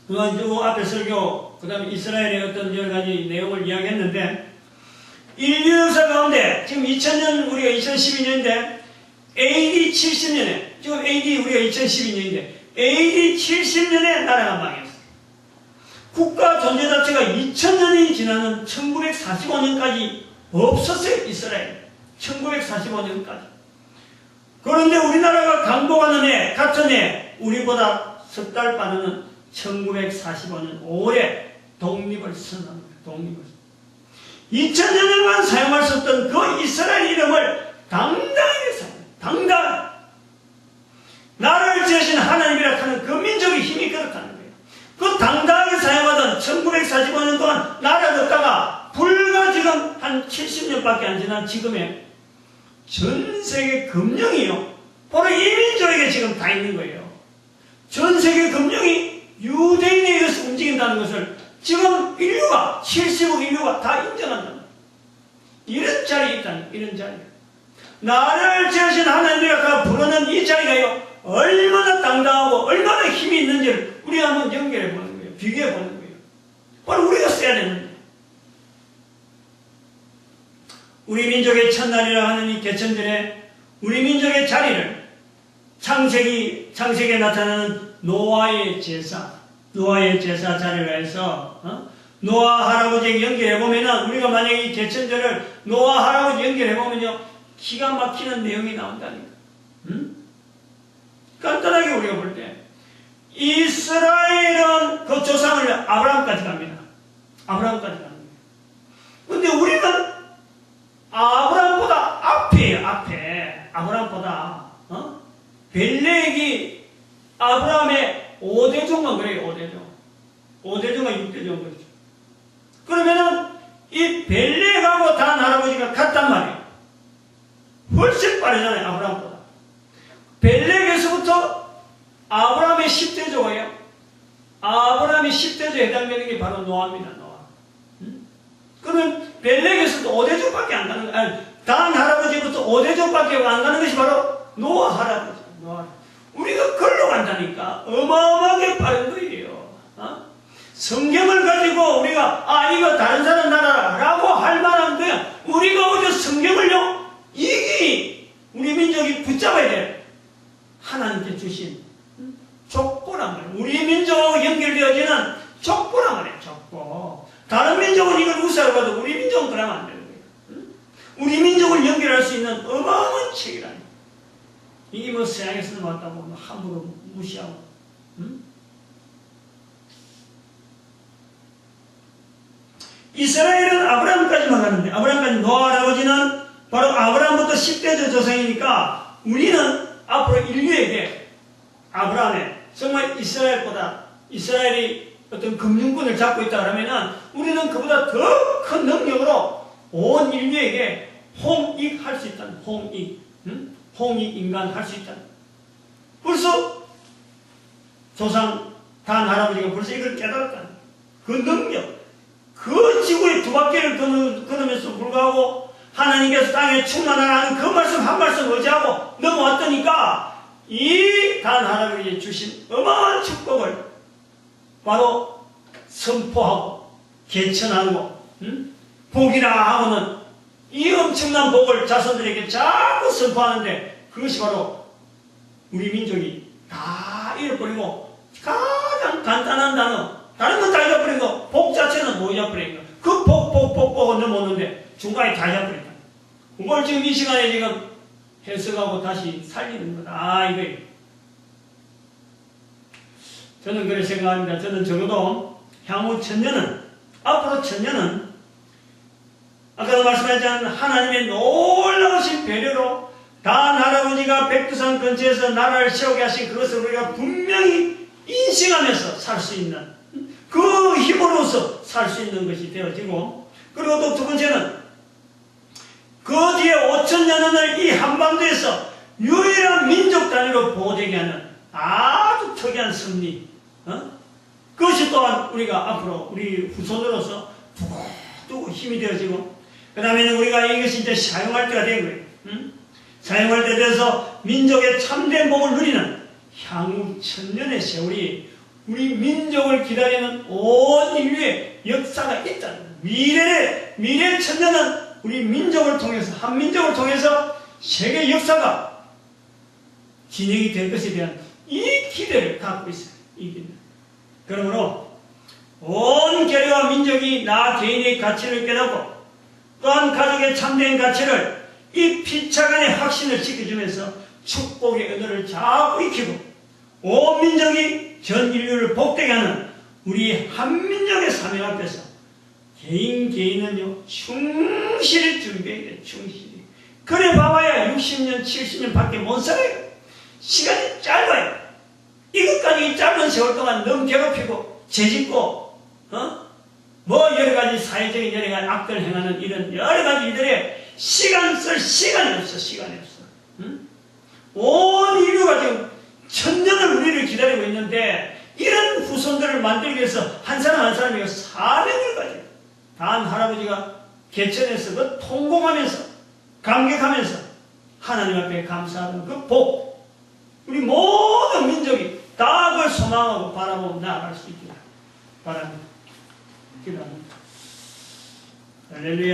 그동안 앞에 설교, 그 다음에 이스라엘의 어떤 여러 가지 내용을 이야기했는데, 인류 역사 가운데 지금 2000년, 우리가 2012년인데 AD 70년에, 지금 AD 우리가 2012년인데, AD 70년에 나라가 망했어요. 국가 존재 자체가 2000년이 지나는 1945년까지 없었어요, 이스라엘. 1945년까지. 그런데 우리나라가 강복하는 해, 같은 해, 우리보다 석 달 빠르는 1945년 5월에 독립을 선언합니다. 독립을. 2000년간 사용할 수 없던 그 이스라엘 이름을 당당하게 사용합니다. 당당. 나를 지으신 하나님이라 하는 그 민족의 힘이 그렇다는 거예요. 그 당당하게 사용하던 1945년 동안 나라를 뒀다가 불과 지금 한 70년밖에 안 지난 지금의 전 세계 금융이요. 바로 이 민족에게 지금 다 있는 거예요. 전 세계 금융이 유대인에 의해서 움직인다는 것을 지금 인류가, 70억 인류가 다 인정한다. 이런 자리에 있다는, 이런 자리. 나를 지으신 하나님이라 부르는 이 자리가요, 얼마나 당당하고 얼마나 힘이 있는지를 우리가 한번 연결해 보는 거예요. 비교해 보는 거예요. 바로 우리가 써야 되는데. 우리 민족의 첫날이라 하는 이 개천절에 우리 민족의 자리를 창세기에 나타나는 노아의 제사 자리를 해서 노아 할아버지에게 연결해보면은 우리가 만약에 이 개천절을 노아 할아버지 연결해보면요 기가 막히는 내용이 나온다니까. 간단하게 우리가 볼 때 이스라엘은 그 조상을 아브라함까지 갑니다. 아브라함까지 갑니다. 근데 우리는 아브라함보다 앞이에요. 앞에 아브라함보다 벨렉이 아브라함의 5대종만 그래요. 5대종과 6대종 그렇죠. 그러면은 이 벨렉하고 단 할아버지가 같단 말이에요. 훨씬 빠르잖아요. 아브라함보다. 벨렉에서부터 아브라함의 10대조예요. 아브라함의 10대조에 해당되는 게 바로 노아입니다. 노아. 그러면 벨렉에서도 5대조밖에 안 가는 거예요. 단 할아버지부터 5대조밖에 안 가는 것이 바로 노아 할아버지. 노아. 우리가 걸로 간다니까 어마어마하게 빠른 거예요. 성경을 가지고 우리가 이거 다른 사람 나라라고 할 만한 거야. 우리가 어제 성경을요 이기 우리 민족이 붙잡아야 돼. 하나님께 주신 족보란 말이에요. 우리 민족하고 연결되어지는 족보란 말이에요. 족보. 다른 민족은 이걸 무시하고도 우리 민족은 그러면 안 되는 거예요. 우리 민족을 연결할 수 있는 어마어마한 책이라니. 이게 뭐 서양에서 나왔다고 함부로 무시하고. 이스라엘은 아브라함까지만 가는데 아브라함까지 노아 할아버지는 바로 아브라함부터 10대조 조상이니까 우리는 앞으로 인류에게 아브라함의 정말 이스라엘이 어떤 금융권을 잡고 있다 그러면은 우리는 그보다 더 큰 능력으로 온 인류에게 홍익할 수 있다는 홍익 인간 할 수 있다. 벌써 조상 단 할아버지가 벌써 이걸 깨달았다. 그 능력, 그 지구의 두 바퀴를 걸으면서 불구하고 하나님께서 땅에 충만하라는 그 말씀 한 말씀 의지하고 넘어왔더니까 이 단 할아버지에 주신 어마어마한 축복을 바로 선포하고 개천하고 복이라 하고는 이 엄청난 복을 자손들에게 자꾸 선포하는데 그것이 바로 우리 민족이 다 잃어버리고 가장 간단한 단어 다른 건 다 잊어버리고 복 자체는 못 잊어버린 거. 그 복을 넘었는데 중간에 다 잊어버린다. 그걸 지금 이 시간에 지금 해석하고 다시 살리는 거다. 이거예요. 저는 그렇게 생각합니다. 저는 적어도 향후 앞으로 천년은 아까도 말씀하셨지만 하나님의 놀라우신 배려로 단 할아버지가 백두산 근처에서 나라를 세우게 하신 그것을 우리가 분명히 인식하면서 살 수 있는 그 힘으로서 살 수 있는 것이 되어지고 그리고 또 두 번째는 그 뒤에 5천년을 이 한반도에서 유일한 민족 단위로 보호되게 하는 아주 특이한 승리 그것이 또한 우리가 앞으로 우리 후손으로서 두고두고 힘이 되어지고 그 다음에는 우리가 이것이 이제 사용할 때가 된 거예요. 사용할 때 돼서 민족의 참된 복을 누리는 향후 천년의 세월이 우리 민족을 기다리는 온 인류의 역사가 있다는 거예요. 미래 천년은 우리 민족을 통해서 한민족을 통해서 세계 역사가 진영이 될 것에 대한 이 기대를 갖고 있어요. 이 기대. 그러므로 온 계류와 민족이 나 개인의 가치를 깨닫고 또한 가족의 참된 가치를 이 피차간의 확신을 지켜주면서 축복의 은혜를 자꾸 익히고 온 민족이 전 인류를 복되게 하는 우리 한민족의 사명 앞에서 개인은요 충실히 준비해야 돼요. 충실히. 그래 봐봐야 60년 70년 밖에 못 살아요. 시간이 짧아요. 이것까지 이 짧은 세월 동안 너무 괴롭히고 죄짓고 뭐 여러가지 사회적인 여러가지 악들 행하는 이런 여러가지 일들에 시간 쓸 시간이 없어. 응? 온 인류가 지금 천년을 우리를 기다리고 있는데 이런 후손들을 만들기 위해서 한 사람 한 사람이 사명을 가지고 단 할아버지가 개천에서 그 통곡하면서 감격하면서 하나님 앞에 감사하는 그 복 우리 모든 민족이 다 그걸 소망하고 바라보고 나아갈 수 있기를 바랍니다. 기도합니다. 할렐루야.